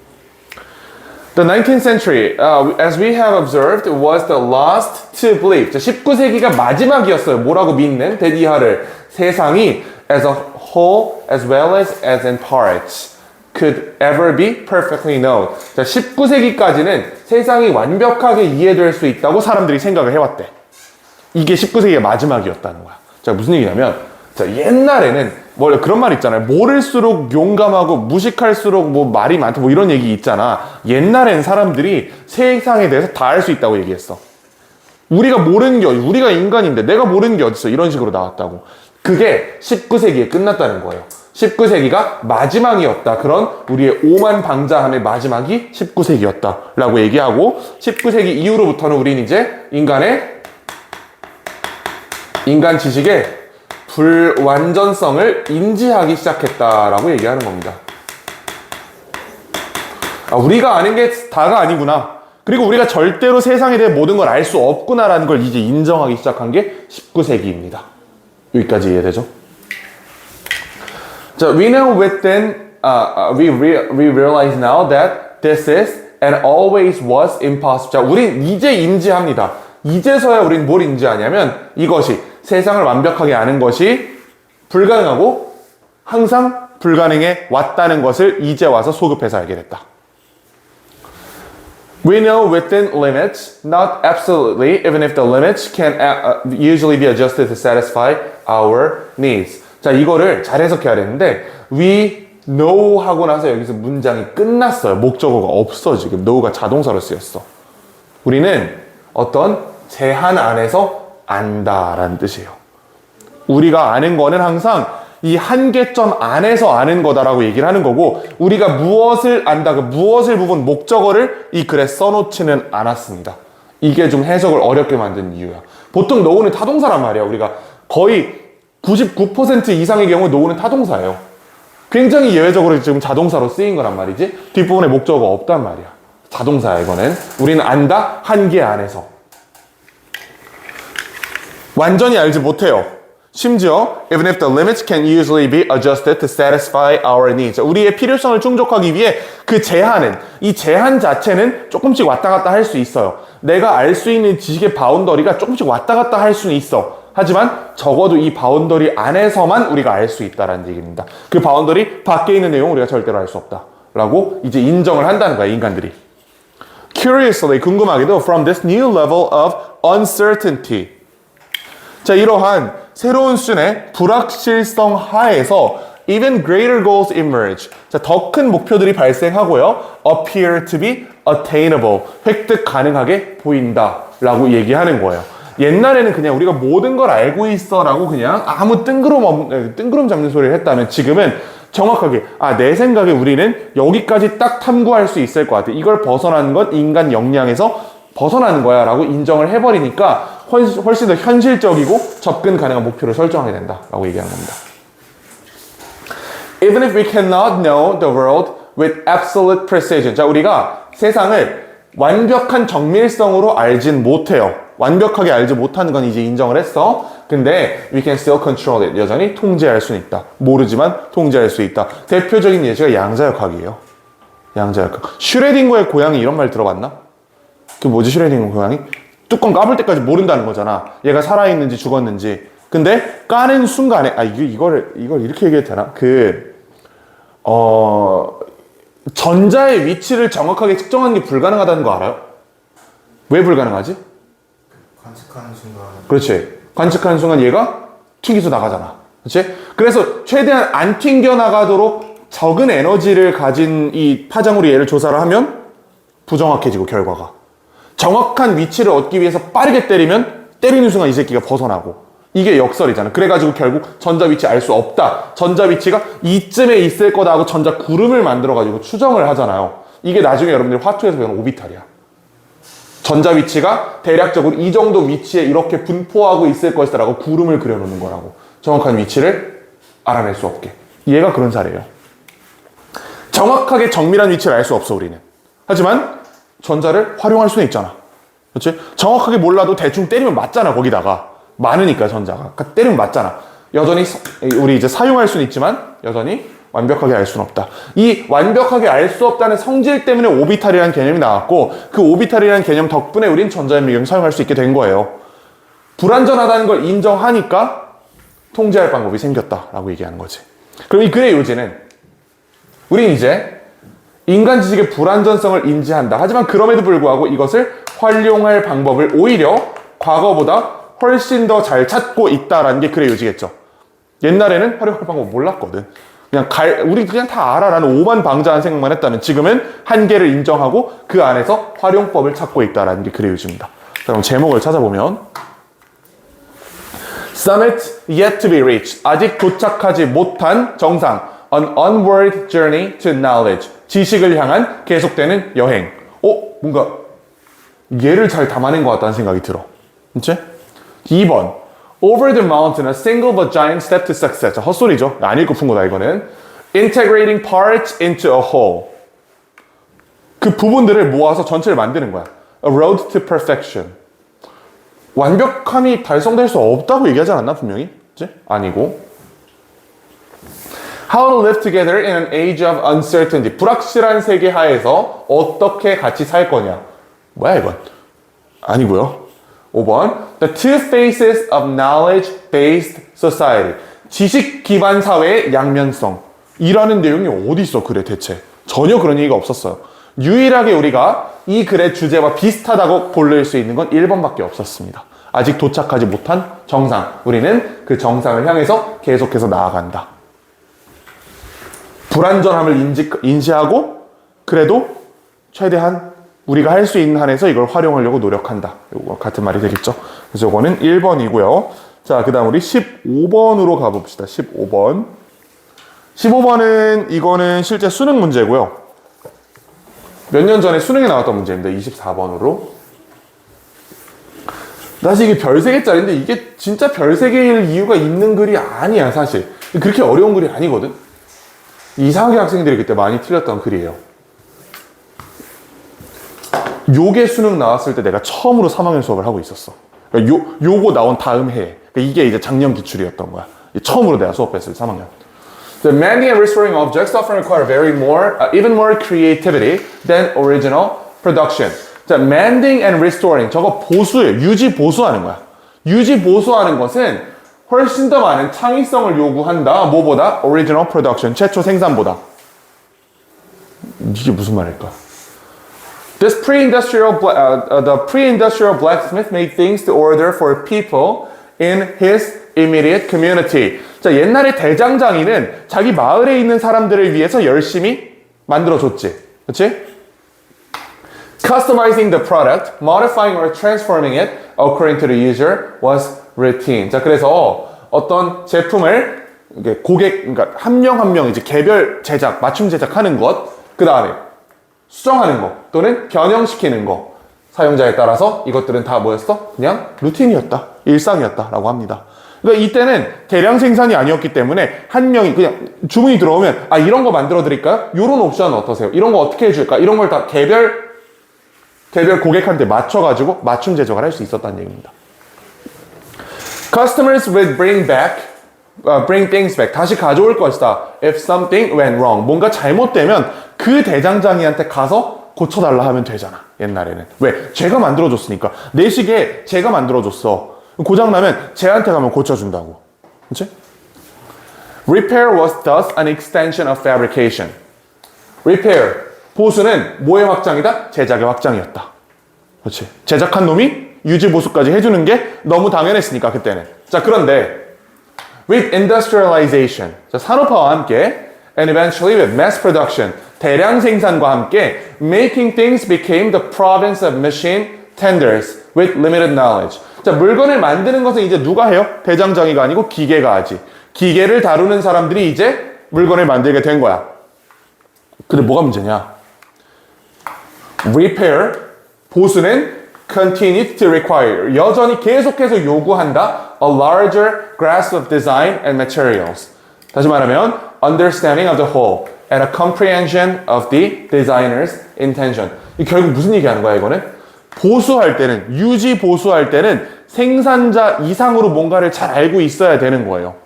The 19th century, as we have observed, was the last to believe. 19세기가 마지막이었어요. 뭐라고 믿는? 대디하를 세상이 as a whole as well as in parts could ever be perfectly known. 자, 19세기까지는 세상이 완벽하게 이해될 수 있다고 사람들이 생각을 해왔대. 이게 19세기의 마지막이었다는 거야. 자, 무슨 얘기냐면, 자, 옛날에는 뭐 그런 말 있잖아요. 모를수록 용감하고 무식할수록 뭐 말이 많다 뭐 이런 얘기 있잖아. 옛날엔 사람들이 세상에 대해서 다 알 수 있다고 얘기했어. 우리가 모르는 게 우리가 인간인데 내가 모르는 게 어딨어. 이런 식으로 나왔다고. 그게 19세기에 끝났다는 거예요. 19세기가 마지막이었다. 그런 우리의 오만방자함의 마지막이 19세기였다 라고 얘기하고 19세기 이후로부터는 우리는 이제 인간의 인간 지식의 불완전성을 인지하기 시작했다라고 얘기하는 겁니다. 우리가 아는 게 다가 아니구나. 그리고 우리가 절대로 세상에 대해 모든 걸 알 수 없구나라는 걸 이제 인정하기 시작한 게 19세기입니다. 여기까지 이해되죠? 자, we know within, we realize now that this is and always was impossible. 자, 우린 이제 인지합니다. 이제서야 우린 뭘 인지하냐면 이것이 세상을 완벽하게 아는 것이 불가능하고 항상 불가능해 왔다는 것을 이제 와서 소급해서 알게 됐다. We know within limits, not absolutely, even if the limits can usually be adjusted to satisfy our needs. 자, 이거를 잘 해석해야 되는데 we know 하고 나서 여기서 문장이 끝났어요. 목적어가 없어 지금. know가 자동사로 쓰였어. 우리는 어떤 제한 안에서 안다라는 뜻이에요. 우리가 아는 거는 항상 이 한계점 안에서 아는 거다라고 얘기를 하는 거고 우리가 무엇을 안다, 그 무엇을 부분 목적어를 이 글에 써놓지는 않았습니다. 이게 좀 해석을 어렵게 만든 이유야. 보통 know는 타동사란 말이야. 우리가 거의 99% 이상의 경우 know는 타동사예요. 굉장히 예외적으로 지금 자동사로 쓰인 거란 말이지 뒷부분에 목적어가 없단 말이야. 자동사야 이거는. 우리는 안다, 한계 안에서. 완전히 알지 못해요. 심지어 even if the limits can usually be adjusted to satisfy our needs. 우리의 필요성을 충족하기 위해 그 제한은, 이 제한 자체는 조금씩 왔다 갔다 할 수 있어요. 내가 알 수 있는 지식의 바운더리가 조금씩 왔다 갔다 할 수는 있어. 하지만 적어도 이 바운더리 안에서만 우리가 알 수 있다는 얘기입니다. 그 바운더리 밖에 있는 내용은 우리가 절대로 알 수 없다 라고 이제 인정을 한다는 거야, 인간들이. Curiously, 궁금하게도 from this new level of uncertainty. 자, 이러한 새로운 수준의 불확실성 하에서 even greater goals emerge. 자, 더 큰 목표들이 발생하고요. appear to be attainable. 획득 가능하게 보인다라고 얘기하는 거예요. 옛날에는 그냥 우리가 모든 걸 알고 있어라고 그냥 아무 뜬구름 잡는 소리를 했다면 지금은 정확하게 내 생각에 우리는 여기까지 딱 탐구할 수 있을 것 같아. 이걸 벗어나는 건 인간 역량에서 벗어나는 거야 라고 인정을 해버리니까 훨씬 더 현실적이고 접근 가능한 목표를 설정하게 된다라고 얘기하는 겁니다. Even if we cannot know the world with absolute precision. 자, 우리가 세상을 완벽한 정밀성으로 알진 못해요. 완벽하게 알지 못하는 건 이제 인정을 했어. 근데 we can still control it. 여전히 통제할 수는 있다. 모르지만 통제할 수 있다. 대표적인 예시가 양자역학이에요. 양자역학. 슈레딩거의 고양이 이런 말 들어봤나? 그 뭐지, 슈레딩거 고양이? 뚜껑 까볼 때까지 모른다는 거잖아. 얘가 살아있는지 죽었는지. 근데 까는 순간에 이걸 이렇게 얘기해도 되나? 전자의 위치를 정확하게 측정하는 게 불가능하다는 거 알아요? 왜 불가능하지? 관측하는 순간. 그렇지. 관측하는 순간 얘가 튕겨서 나가잖아. 그렇지? 그래서 최대한 안 튕겨 나가도록 적은 에너지를 가진 이 파장으로 얘를 조사를 하면 부정확해지고 결과가. 정확한 위치를 얻기 위해서 빠르게 때리면 때리는 순간 이 새끼가 벗어나고. 이게 역설이잖아. 그래가지고 결국 전자 위치 알 수 없다. 전자 위치가 이쯤에 있을 거다 하고 전자 구름을 만들어가지고 추정을 하잖아요. 이게 나중에 여러분들이 화투에서 배우는 오비탈이야. 전자 위치가 대략적으로 이 정도 위치에 이렇게 분포하고 있을 것이다 라고 구름을 그려놓는 거라고. 정확한 위치를 알아낼 수 없게. 얘가 그런 사례예요. 정확하게 정밀한 위치를 알 수 없어 우리는. 하지만 전자를 활용할 수는 있잖아. 그렇지? 정확하게 몰라도 대충 때리면 맞잖아. 거기다가 많으니까 전자가. 그러니까 때리면 맞잖아. 여전히 우리 이제 사용할 수는 있지만 여전히 완벽하게 알 수는 없다. 이 완벽하게 알 수 없다는 성질 때문에 오비탈이라는 개념이 나왔고 그 오비탈이라는 개념 덕분에 우린 전자현미경을 사용할 수 있게 된 거예요. 불완전하다는 걸 인정하니까 통제할 방법이 생겼다라고 얘기하는 거지. 그럼 이 글의 요지는 우린 이제 인간 지식의 불완전성을 인지한다. 하지만 그럼에도 불구하고 이것을 활용할 방법을 오히려 과거보다 훨씬 더 잘 찾고 있다라는 게 글의 요지겠죠. 옛날에는 활용할 방법 몰랐거든. 우리 그냥 다 알아 라는 오만방자한 생각만 했다면 지금은 한계를 인정하고 그 안에서 활용법을 찾고 있다라는 게 글의 요지입니다. 그럼 제목을 찾아보면 Summit yet to be reached. 아직 도착하지 못한 정상. An onward journey to knowledge. 지식을 향한 계속되는 여행. 뭔가 얘를 잘 담아낸 것 같다는 생각이 들어. 그치? 2번. Over the mountain, a single but giant step to success. 자, 헛소리죠. 안 읽고 푼 거다, 이거는. Integrating parts into a whole. 그 부분들을 모아서 전체를 만드는 거야. A road to perfection. 완벽함이 달성될 수 없다고 얘기하지 않았나, 분명히? 그치? 아니고. How to live together in an age of uncertainty. 불확실한 세계 하에서 어떻게 같이 살 거냐. 뭐야, 이건? 아니고요. 5번. The two phases of knowledge-based society. 지식 기반 사회의 양면성. 이라는 내용이 어디 있어, 글에 대체. 전혀 그런 얘기가 없었어요. 유일하게 우리가 이 글의 주제와 비슷하다고 고를 수 있는 건 1번밖에 없었습니다. 아직 도착하지 못한 정상. 우리는 그 정상을 향해서 계속해서 나아간다. 불완전함을 인지하고 그래도 최대한 우리가 할 수 있는 한에서 이걸 활용하려고 노력한다. 이거 같은 말이 되겠죠. 그래서 이거는 1번이고요. 자, 그 다음 우리 15번으로 가봅시다. 15번. 15번은 이거는 실제 수능 문제고요. 몇 년 전에 수능에 나왔던 문제입니다. 24번으로. 사실 이게 별 3개짜리인데 이게 진짜 별 3개일 이유가 있는 글이 아니야, 사실. 그렇게 어려운 글이 아니거든. 이상하게 학생들이 그때 많이 틀렸던 글이에요. 요게 수능 나왔을 때 내가 처음으로 3학년 수업을 하고 있었어. 요거 나온 다음 해에. 이게 이제 작년 기출이었던 거야. 처음으로 내가 수업했을 3학년. The mending and restoring objects often require even more creativity than original production. 자, mending and restoring. 저거 보수예요. 유지 보수하는 거야. 유지 보수하는 것은 훨씬 더 많은 창의성을 요구한다. 뭐보다? Original production. 최초 생산보다. 이게 무슨 말일까? The pre-industrial blacksmith made things to order for people in his immediate community. 자, 옛날에 대장장이는 자기 마을에 있는 사람들을 위해서 열심히 만들어줬지. 그렇지? Customizing the product, modifying or transforming it according to the user was routine. 자, 그래서 어떤 제품을 그러니까 한 명 한 명 이제 개별 제작, 맞춤 제작하는 것, 그 다음에 수정하는 거 또는 변형시키는 거, 사용자에 따라서 이것들은 다 뭐였어? 그냥 루틴이었다, 일상이었다라고 합니다. 그러니까 이때는 대량 생산이 아니었기 때문에 한 명이 그냥 주문이 들어오면 아, 이런 거 만들어 드릴까요? 이런 옵션 어떠세요? 이런 거 어떻게 해줄까? 이런 걸 다 개별 고객한테 맞춰가지고 맞춤 제작을 할 수 있었다는 얘기입니다. Customers would bring things back. 다시 가져올 것이다. If something went wrong. 뭔가 잘못되면 그 대장장이한테 가서 고쳐달라 하면 되잖아. 옛날에는. 왜? 제가 만들어줬으니까. 내 시계 제가 만들어줬어. 고장나면 쟤한테 가면 고쳐준다고. 그치? Repair was thus an extension of fabrication. Repair. 보수는 뭐의 확장이다? 제작의 확장이었다. 그렇지. 제작한 놈이 유지 보수까지 해주는 게 너무 당연했으니까 그때는. 자, 그런데 with industrialization, 자, 산업화와 함께 and eventually with mass production, 대량 생산과 함께 making things became the province of machine tenders with limited knowledge. 자, 물건을 만드는 것은 이제 누가 해요? 대장장이가 아니고 기계가 하지. 기계를 다루는 사람들이 이제 물건을 만들게 된 거야. 근데 뭐가 문제냐? Repair, 보수는 continued to require, 여전히 계속해서 요구한다. A larger grasp of design and materials. 다시 말하면 understanding of the whole and a comprehension of the designer's intention. 이 결국 무슨 얘기하는 거야, 이거는? 보수할 때는, 유지 보수할 때는 생산자 이상으로 뭔가를 잘 알고 있어야 되는 거예요.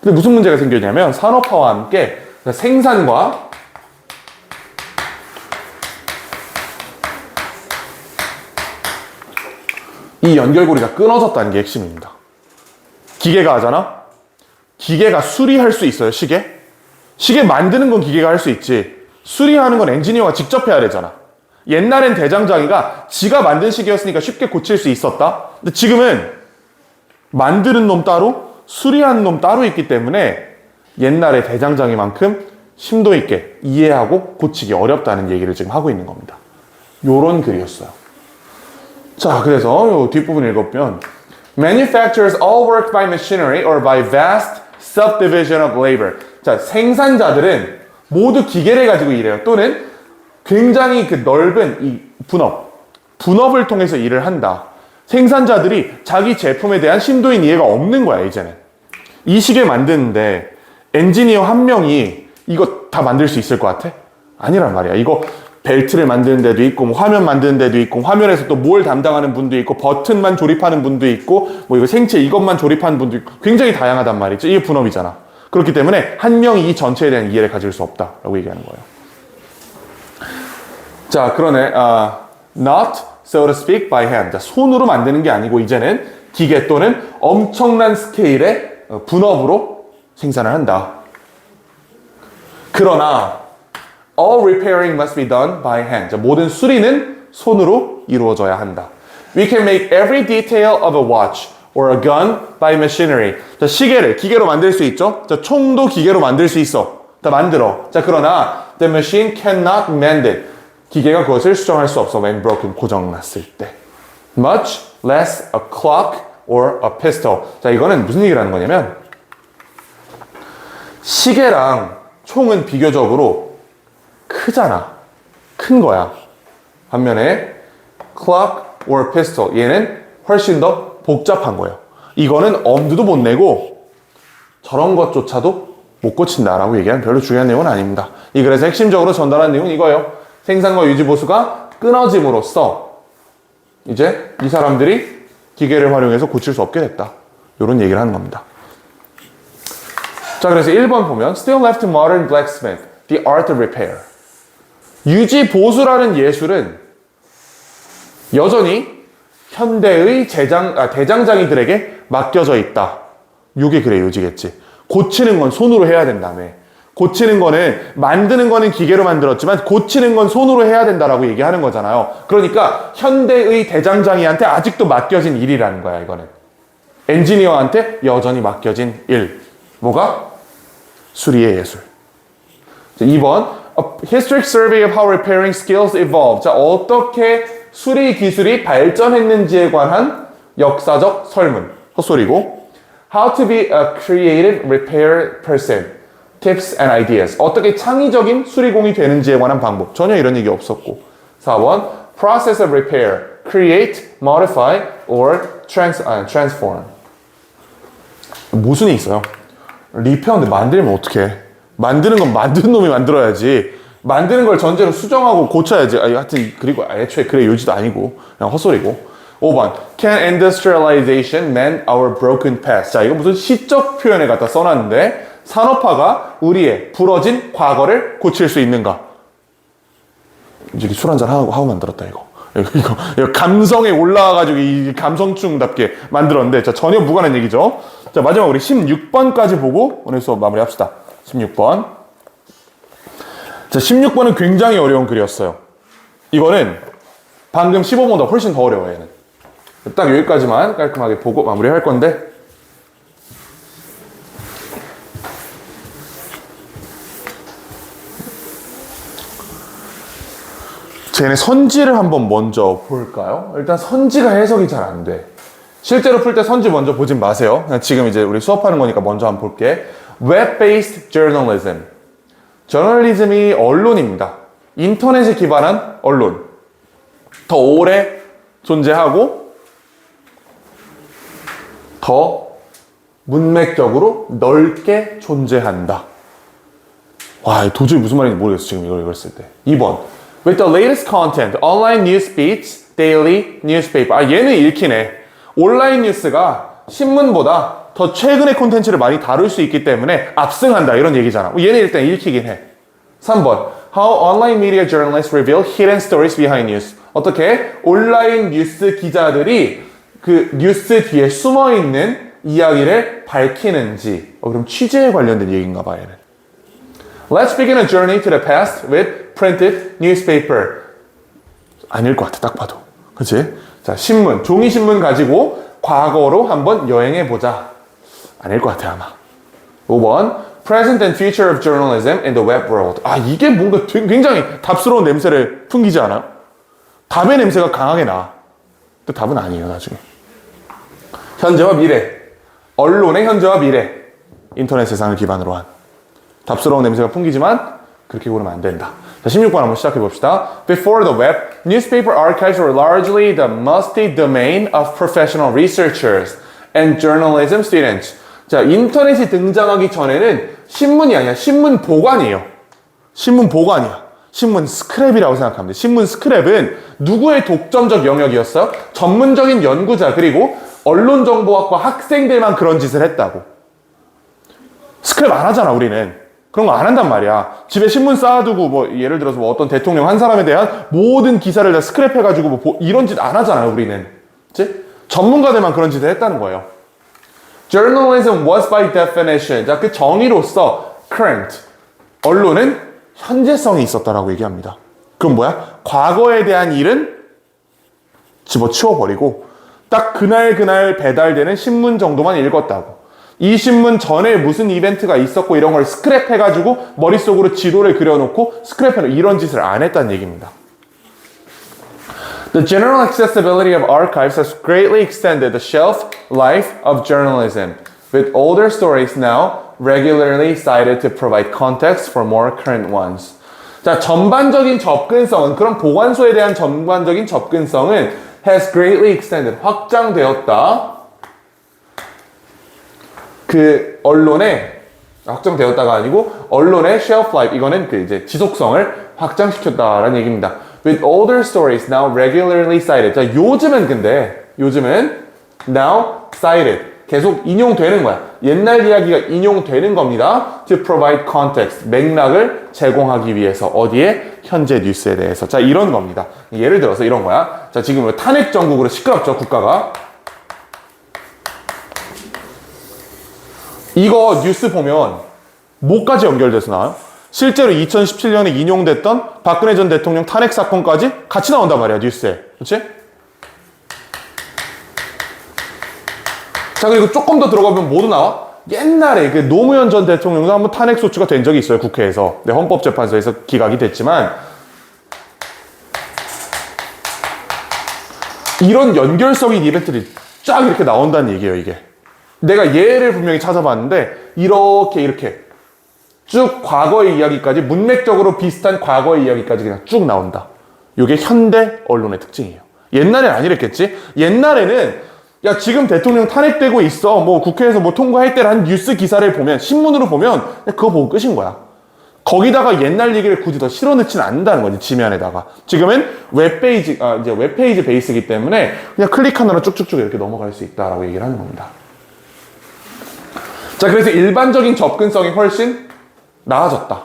근데 무슨 문제가 생겼냐면 산업화와 함께 생산과 이 연결고리가 끊어졌다는 게 핵심입니다. 기계가 하잖아? 기계가 수리할 수 있어요, 시계? 시계 만드는 건 기계가 할 수 있지. 수리하는 건 엔지니어가 직접 해야 되잖아. 옛날엔 대장장이가 지가 만든 시계였으니까 쉽게 고칠 수 있었다. 근데 지금은 만드는 놈 따로, 수리하는 놈 따로 있기 때문에 옛날의 대장장이만큼 심도 있게 이해하고 고치기 어렵다는 얘기를 지금 하고 있는 겁니다. 요런 글이었어요. 자, 그래서 요 뒷부분 읽어보면 Manufacturers all work by machinery or by vast subdivision of labor. 자, 생산자들은 모두 기계를 가지고 일해요. 또는 굉장히 그 넓은 이 분업을 통해서 일을 한다. 생산자들이 자기 제품에 대한 심도인 이해가 없는 거야, 이제는. 이 시계 만드는데 엔지니어 한 명이 이거 다 만들 수 있을 것 같아? 아니란 말이야. 이거 벨트를 만드는 데도 있고, 뭐 화면 만드는 데도 있고, 화면에서 또 뭘 담당하는 분도 있고, 버튼만 조립하는 분도 있고, 뭐 이거 생체 이것만 조립하는 분도 있고, 굉장히 다양하단 말이죠. 이게 분업이잖아. 그렇기 때문에 한 명이 이 전체에 대한 이해를 가질 수 없다라고 얘기하는 거예요. 자, 그러네. Not, so to speak, by hand. 자, 손으로 만드는 게 아니고 이제는 기계 또는 엄청난 스케일의 분업으로 생산을 한다. 그러나 all repairing must be done by hand. 자, 모든 수리는 손으로 이루어져야 한다. We can make every detail of a watch or a gun by machinery. 자, 시계를 기계로 만들 수 있죠. 자, 총도 기계로 만들 수 있어. 다 만들어. 자, 그러나 the machine cannot mend it. 기계가 그것을 수정할 수 없어. when broken, 고장났을 때. Much less a clock or a pistol. 자, 이거는 무슨 얘기를 하는 거냐면 시계랑 총은 비교적으로 크잖아. 큰 거야. 반면에 clock or pistol, 얘는 훨씬 더 복잡한 거예요. 이거는 엄두도 못 내고 저런 것조차도 못 고친다라고 얘기하는 별로 중요한 내용은 아닙니다. 이 글에서 핵심적으로 전달하는 내용은 이거예요. 생산과 유지 보수가 끊어짐으로써 이제 이 사람들이 기계를 활용해서 고칠 수 없게 됐다. 이런 얘기를 하는 겁니다. 자, 그래서 1번 보면 Still left to modern blacksmith, the art of repair. 유지 보수라는 예술은 여전히 현대의 대장장이들에게 맡겨져 있다. 요게 그래 요지겠지. 고치는 건 손으로 해야 된다며. 고치는 거는, 만드는 거는 기계로 만들었지만 고치는 건 손으로 해야 된다라고 얘기하는 거잖아요. 그러니까 현대의 대장장이한테 아직도 맡겨진 일이라는 거야, 이거는. 엔지니어한테 여전히 맡겨진 일. 뭐가? 수리의 예술. 자, 2번 A historic survey of how repairing skills evolved. 자, 어떻게 수리 기술이 발전했는지에 관한 역사적 설문. 헛소리고. How to be a creative repair person. Tips and ideas. 어떻게 창의적인 수리공이 되는지에 관한 방법. 전혀 이런 얘기 없었고. 4번 Process of repair. Create, modify, or transform. 모순이 있어요. 리페어인데 만들면 어떡해. 만드는 건 만드는 놈이 만들어야지. 만드는 걸 전제로 수정하고 고쳐야지. 하여튼 그리고 애초에 그래 요지도 아니고 그냥 헛소리고. 5번 Can industrialization mend our broken past? 자, 이거 무슨 시적 표현에 갖다 써놨는데 산업화가 우리의 부러진 과거를 고칠 수 있는가? 이제 술 한잔 하고 만들었다 이거 감성에 올라와가지고 이 감성충답게 만들었는데 자, 전혀 무관한 얘기죠. 자, 마지막 우리 16번까지 보고 오늘 수업 마무리합시다. 16번. 자, 16번은 굉장히 어려운 글이었어요. 이거는 방금 15번보다 훨씬 더 어려워요, 얘는. 딱 여기까지만 깔끔하게 보고 마무리할 건데 쟤네 선지를 한번 먼저 볼까요? 일단 선지가 해석이 잘 안 돼. 실제로 풀 때 선지 먼저 보진 마세요. 그냥 지금 이제 우리 수업하는 거니까 먼저 한번 볼게. Web-based journalism. 저널리즘이 언론입니다. 인터넷에 기반한 언론. 더 오래 존재하고 더 문맥적으로 넓게 존재한다. 와, 도저히 무슨 말인지 모르겠어, 지금 이걸 읽었을 때. 2번. With the latest content, online news beats daily newspaper. 얘는 읽히네. 온라인 뉴스가 신문보다 더 최근의 콘텐츠를 많이 다룰 수 있기 때문에 압승한다. 이런 얘기잖아. 얘는 일단 읽히긴 해. 3번. How online media journalists reveal hidden stories behind news. 어떻게 온라인 뉴스 기자들이 그 뉴스 뒤에 숨어있는 이야기를 밝히는지. 그럼 취재에 관련된 얘기인가 봐, 얘는. Let's begin a journey to the past with printed newspaper. 아닐 것 같아, 딱 봐도. 그치? 자, 신문, 종이신문 가지고 과거로 한번 여행해보자. 아닐 것 같아, 아마. 5번, Present and Future of Journalism in the Web World. 이게 뭔가 굉장히 답스러운 냄새를 풍기지 않아요? 답의 냄새가 강하게 나. 근데 답은 아니에요, 나중에. 현재와 미래. 언론의 현재와 미래. 인터넷 세상을 기반으로 한. 답스러운 냄새가 풍기지만 그렇게 고르면 안 된다. 자, 16번 한번 시작해 봅시다. Before the web, newspaper archives were largely the musty domain of professional researchers and journalism students. 자, 인터넷이 등장하기 전에는 신문이 아니야. 신문 보관이에요. 신문 보관이야. 신문 스크랩이라고 생각하면 돼. 신문 스크랩은 누구의 독점적 영역이었어요? 전문적인 연구자 그리고 언론정보학과 학생들만 그런 짓을 했다고. 스크랩 안 하잖아, 우리는. 그런 거 안 한단 말이야. 집에 신문 쌓아두고 뭐 예를 들어서 뭐 어떤 대통령 한 사람에 대한 모든 기사를 다 스크랩 해가지고 뭐 이런 짓 안 하잖아요, 우리는. 그치? 전문가들만 그런 짓을 했다는 거예요. Journalism was by definition. 자, 그 정의로서 current. 언론은 현재성이 있었다라고 얘기합니다. 그럼 뭐야? 과거에 대한 일은 집어치워버리고 딱 그날 배달되는 신문 정도만 읽었다고. 이 신문 전에 무슨 이벤트가 있었고 이런 걸 스크랩 해가지고 머릿속으로 지도를 그려놓고 스크랩해놓고 이런 짓을 안 했다는 얘기입니다. The general accessibility of archives has greatly extended the shelf life of journalism, with older stories now regularly cited to provide context for more current ones. 자, 전반적인 접근성은, 그런 보관소에 대한 전반적인 접근성은 has greatly extended, 확장되었다. 그 언론의, 확장되었다가 아니고 언론의 shelf life, 이거는 그 이제 지속성을 확장시켰다라는 얘기입니다. With older stories now regularly cited. 자, 요즘은 now cited. 계속 인용되는 거야. 옛날 이야기가 인용되는 겁니다. To provide context. 맥락을 제공하기 위해서. 어디에? 현재 뉴스에 대해서. 자, 이런 겁니다. 예를 들어서 이런 거야. 자, 지금 탄핵 정국으로 시끄럽죠, 국가가. 이거 뉴스 보면 뭐까지 연결돼서 나와요? 실제로 2017년에 인용됐던 박근혜 전 대통령 탄핵 사건까지 같이 나온단 말이야, 뉴스에. 그렇지? 자, 그리고 조금 더 들어가면 뭐도 나와? 옛날에 그 노무현 전 대통령도 한번 탄핵 소추가 된 적이 있어요, 국회에서. 네, 헌법재판소에서 기각이 됐지만 이런 연결성인 이벤트들이 쫙 이렇게 나온다는 얘기예요, 이게. 내가 예를 분명히 찾아봤는데 이렇게 쭉 과거의 이야기까지, 문맥적으로 비슷한 과거의 이야기까지 그냥 쭉 나온다. 이게 현대 언론의 특징이에요. 옛날엔 아니랬겠지? 옛날에는 야, 지금 대통령 탄핵되고 있어. 뭐 국회에서 뭐 통과할 때라는 뉴스 기사를 보면, 신문으로 보면 그거 보고 끝인 거야. 거기다가 옛날 얘기를 굳이 더 실어 넣지는 않는다는 거지, 지면에다가. 지금은 이제 웹페이지 베이스이기 때문에 그냥 클릭하느라 쭉쭉쭉 이렇게 넘어갈 수 있다라고 얘기를 하는 겁니다. 자, 그래서 일반적인 접근성이 훨씬 나아졌다.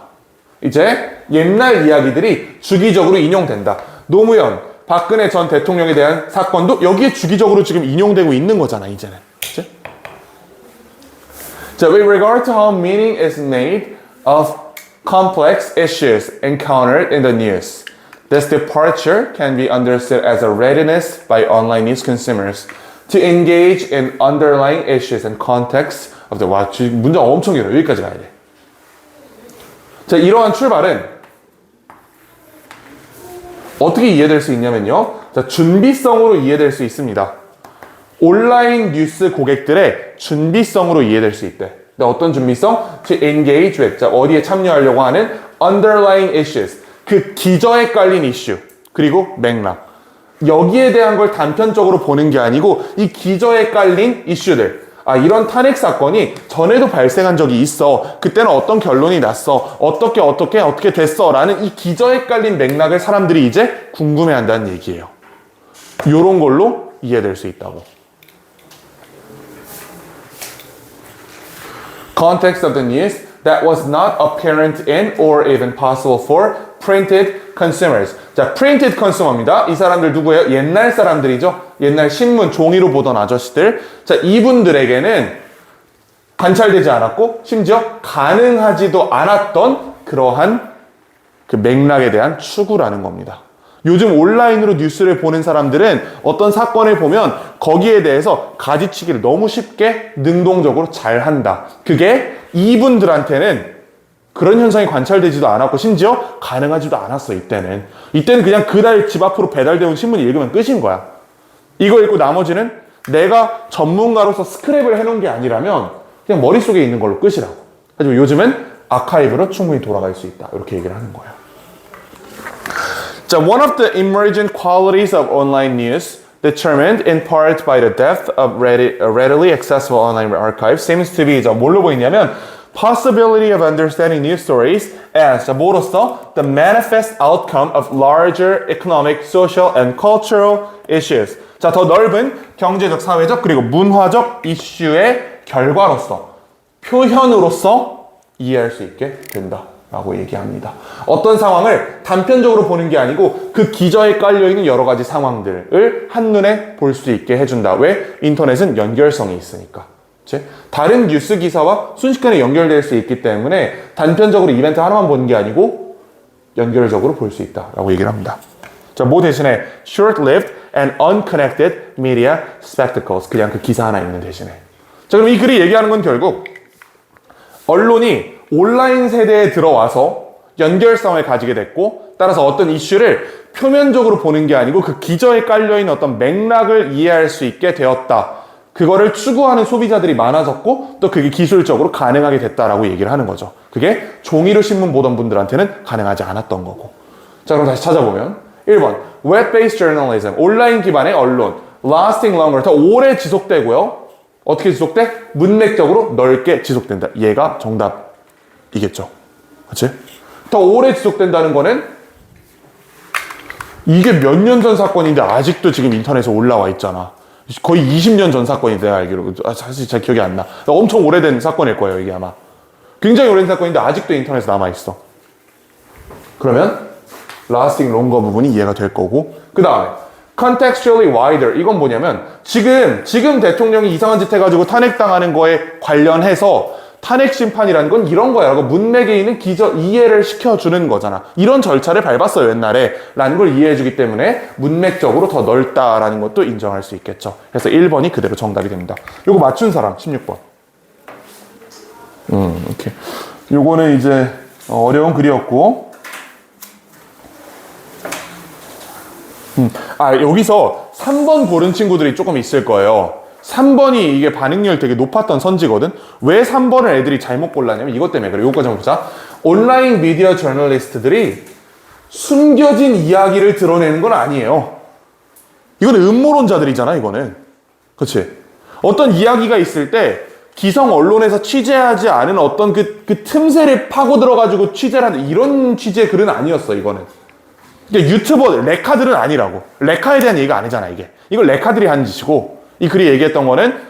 이제 옛날 이야기들이 주기적으로 인용된다. 노무현, 박근혜 전 대통령에 대한 사건도 여기에 주기적으로 지금 인용되고 있는 거잖아, 이제는. 그치? 자, with regard to how meaning is made of complex issues encountered in the news, this departure can be understood as a readiness by online news consumers to engage in underlying issues and context of the, 와, 문장 엄청 길어. 여기까지 가야 돼. 자, 이러한 출발은 어떻게 이해될 수 있냐면요. 자, 준비성으로 이해될 수 있습니다. 온라인 뉴스 고객들의 준비성으로 이해될 수 있대. 어떤 준비성? To engage with. 자, 어디에 참여하려고 하는 underlying issues. 그 기저에 깔린 이슈. 그리고 맥락. 여기에 대한 걸 단편적으로 보는 게 아니고 이 기저에 깔린 이슈들. 아, 이런 탄핵 사건이 전에도 발생한 적이 있어. 그때는 어떤 결론이 났어. 어떻게 됐어. 라는 이 기저에 깔린 맥락을 사람들이 이제 궁금해한다는 얘기예요. 요런 걸로 이해될 수 있다고. Context of the news that was not apparent in or even possible for printed consumers. 자, printed consumer입니다. 이 사람들 누구예요? 옛날 사람들이죠. 옛날 신문, 종이로 보던 아저씨들. 자, 이분들에게는 관찰되지 않았고 심지어 가능하지도 않았던 그러한 그 맥락에 대한 추구라는 겁니다. 요즘 온라인으로 뉴스를 보는 사람들은 어떤 사건을 보면 거기에 대해서 가지치기를 너무 쉽게 능동적으로 잘한다. 그게 이분들한테는 그런 현상이 관찰되지도 않았고 심지어 가능하지도 않았어. 이때는 그냥 그날 집 앞으로 배달되어 온 신문 읽으면 끝인 거야. 이거 읽고 나머지는 내가 전문가로서 스크랩을 해놓은 게 아니라면 그냥 머릿속에 있는 걸로 끝이라고. 하지만 요즘은 아카이브로 충분히 돌아갈 수 있다. 이렇게 얘기를 하는 거예요. 자, one of the emergent qualities of online news, determined in part by the depth of readily accessible online archives, seems to be, 자, 뭘로 보이냐면, possibility of understanding news stories as, 자, 뭐로써? The manifest outcome of larger economic, social, and cultural issues. 자, 더 넓은 경제적, 사회적, 그리고 문화적 이슈의 결과로서, 표현으로서 이해할 수 있게 된다. 라고 얘기합니다. 어떤 상황을 단편적으로 보는 게 아니고 그 기저에 깔려있는 여러 가지 상황들을 한눈에 볼 수 있게 해준다. 왜? 인터넷은 연결성이 있으니까. 그치? 다른 뉴스 기사와 순식간에 연결될 수 있기 때문에 단편적으로 이벤트 하나만 보는 게 아니고 연결적으로 볼 수 있다라고 얘기를 합니다. 자, 뭐 대신에 short-lived and unconnected media spectacles. 그냥 그 기사 하나 읽는 대신에. 자, 그럼 이 글이 얘기하는 건 결국 언론이 온라인 세대에 들어와서 연결성을 가지게 됐고, 따라서 어떤 이슈를 표면적으로 보는 게 아니고 그 기저에 깔려있는 어떤 맥락을 이해할 수 있게 되었다. 그거를 추구하는 소비자들이 많아졌고, 또 그게 기술적으로 가능하게 됐다라고 얘기를 하는 거죠. 그게 종이로 신문 보던 분들한테는 가능하지 않았던 거고. 자, 그럼 다시 찾아보면 1번 Web-based journalism, 온라인 기반의 언론, lasting longer, 더 오래 지속되고요. 어떻게 지속돼? 문맥적으로 넓게 지속된다. 얘가 정답이겠죠. 그치? 더 오래 지속된다는 거는 이게 몇 년 전 사건인데 아직도 지금 인터넷에 올라와 있잖아. 거의 20년 전 사건이 내가 알기로. 사실 잘 기억이 안 나. 엄청 오래된 사건일 거예요, 이게 아마. 굉장히 오래된 사건인데 아직도 인터넷에 남아있어. 그러면 lasting longer 부분이 이해가 될 거고, 그 다음에 contextually wider, 이건 뭐냐면 지금 대통령이 이상한 짓 해가지고 탄핵당하는 거에 관련해서 탄핵 심판이라는 건 이런 거야 라고 문맥에 있는 이해를 시켜주는 거잖아. 이런 절차를 밟았어요 옛날에 라는 걸 이해해주기 때문에 문맥적으로 더 넓다라는 것도 인정할 수 있겠죠. 그래서 1번이 그대로 정답이 됩니다. 요거 맞춘 사람 16번. 이렇게. 요거는 이제 어려운 글이었고, 여기서 3번 고른 친구들이 조금 있을 거예요. 3번이 이게 반응률 되게 높았던 선지거든. 왜 3번을 애들이 잘못 골랐냐면 이것 때문에 그래. 요거까지 한번 보자. 온라인 미디어 저널리스트들이 숨겨진 이야기를 드러내는 건 아니에요. 이거는 음모론자들이잖아, 이거는. 그치? 어떤 이야기가 있을 때 기성 언론에서 취재하지 않은 어떤 그 틈새를 파고 들어가지고 취재를 하는 이런 취재 글은 아니었어, 이거는. 그러니까 유튜버 레카들은 아니라고. 레카에 대한 얘기가 아니잖아, 이게. 이걸 레카들이 하는 짓이고, 이 글이 얘기했던 거는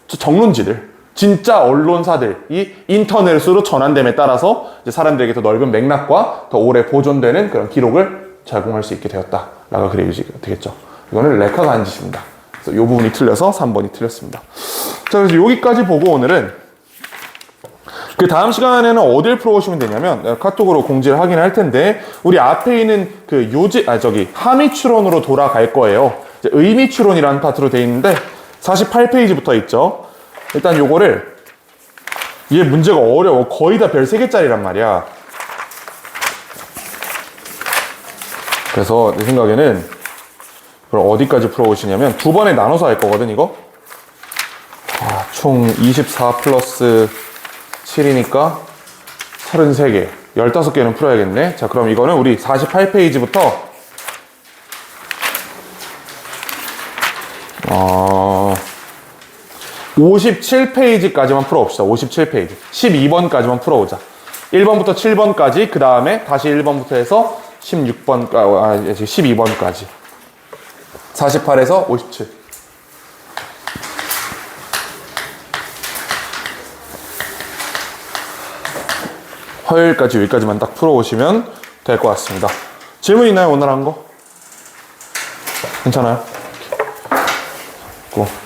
정론지들, 진짜 언론사들이 인터넷으로 전환됨에 따라서 이제 사람들에게 더 넓은 맥락과 더 오래 보존되는 그런 기록을 제공할 수 있게 되었다라고 글이 되겠죠. 이거는 레카가 한 짓입니다. 그래서 이 부분이 틀려서 3번이 틀렸습니다. 자, 그래서 여기까지 보고 오늘은 그 다음 시간에는 어딜 풀어오시면 되냐면 내가 카톡으로 공지를 하긴 할 텐데 우리 앞에 있는 그 함의추론으로 돌아갈 거예요. 이제 의미추론이라는 파트로 되어 있는데 48페이지부터 있죠. 일단 요거를 얘 문제가 어려워. 거의 다 별 3개짜리란 말이야. 그래서 내 생각에는 그럼 어디까지 풀어오시냐면 2번에 나눠서 할 거거든 이거. 총 24 플러스 7이니까 33개, 15개는 풀어야겠네. 자, 그럼 이거는 우리 48페이지부터 57페이지까지만 풀어봅시다. 57페이지. 12번까지만 풀어보자. 1번부터 7번까지, 그 다음에 다시 1번부터 해서 12번까지. 48에서 57. 화요일까지 여기까지만 딱 풀어오시면 될 것 같습니다. 질문 있나요? 오늘 한 거? 괜찮아요? 고.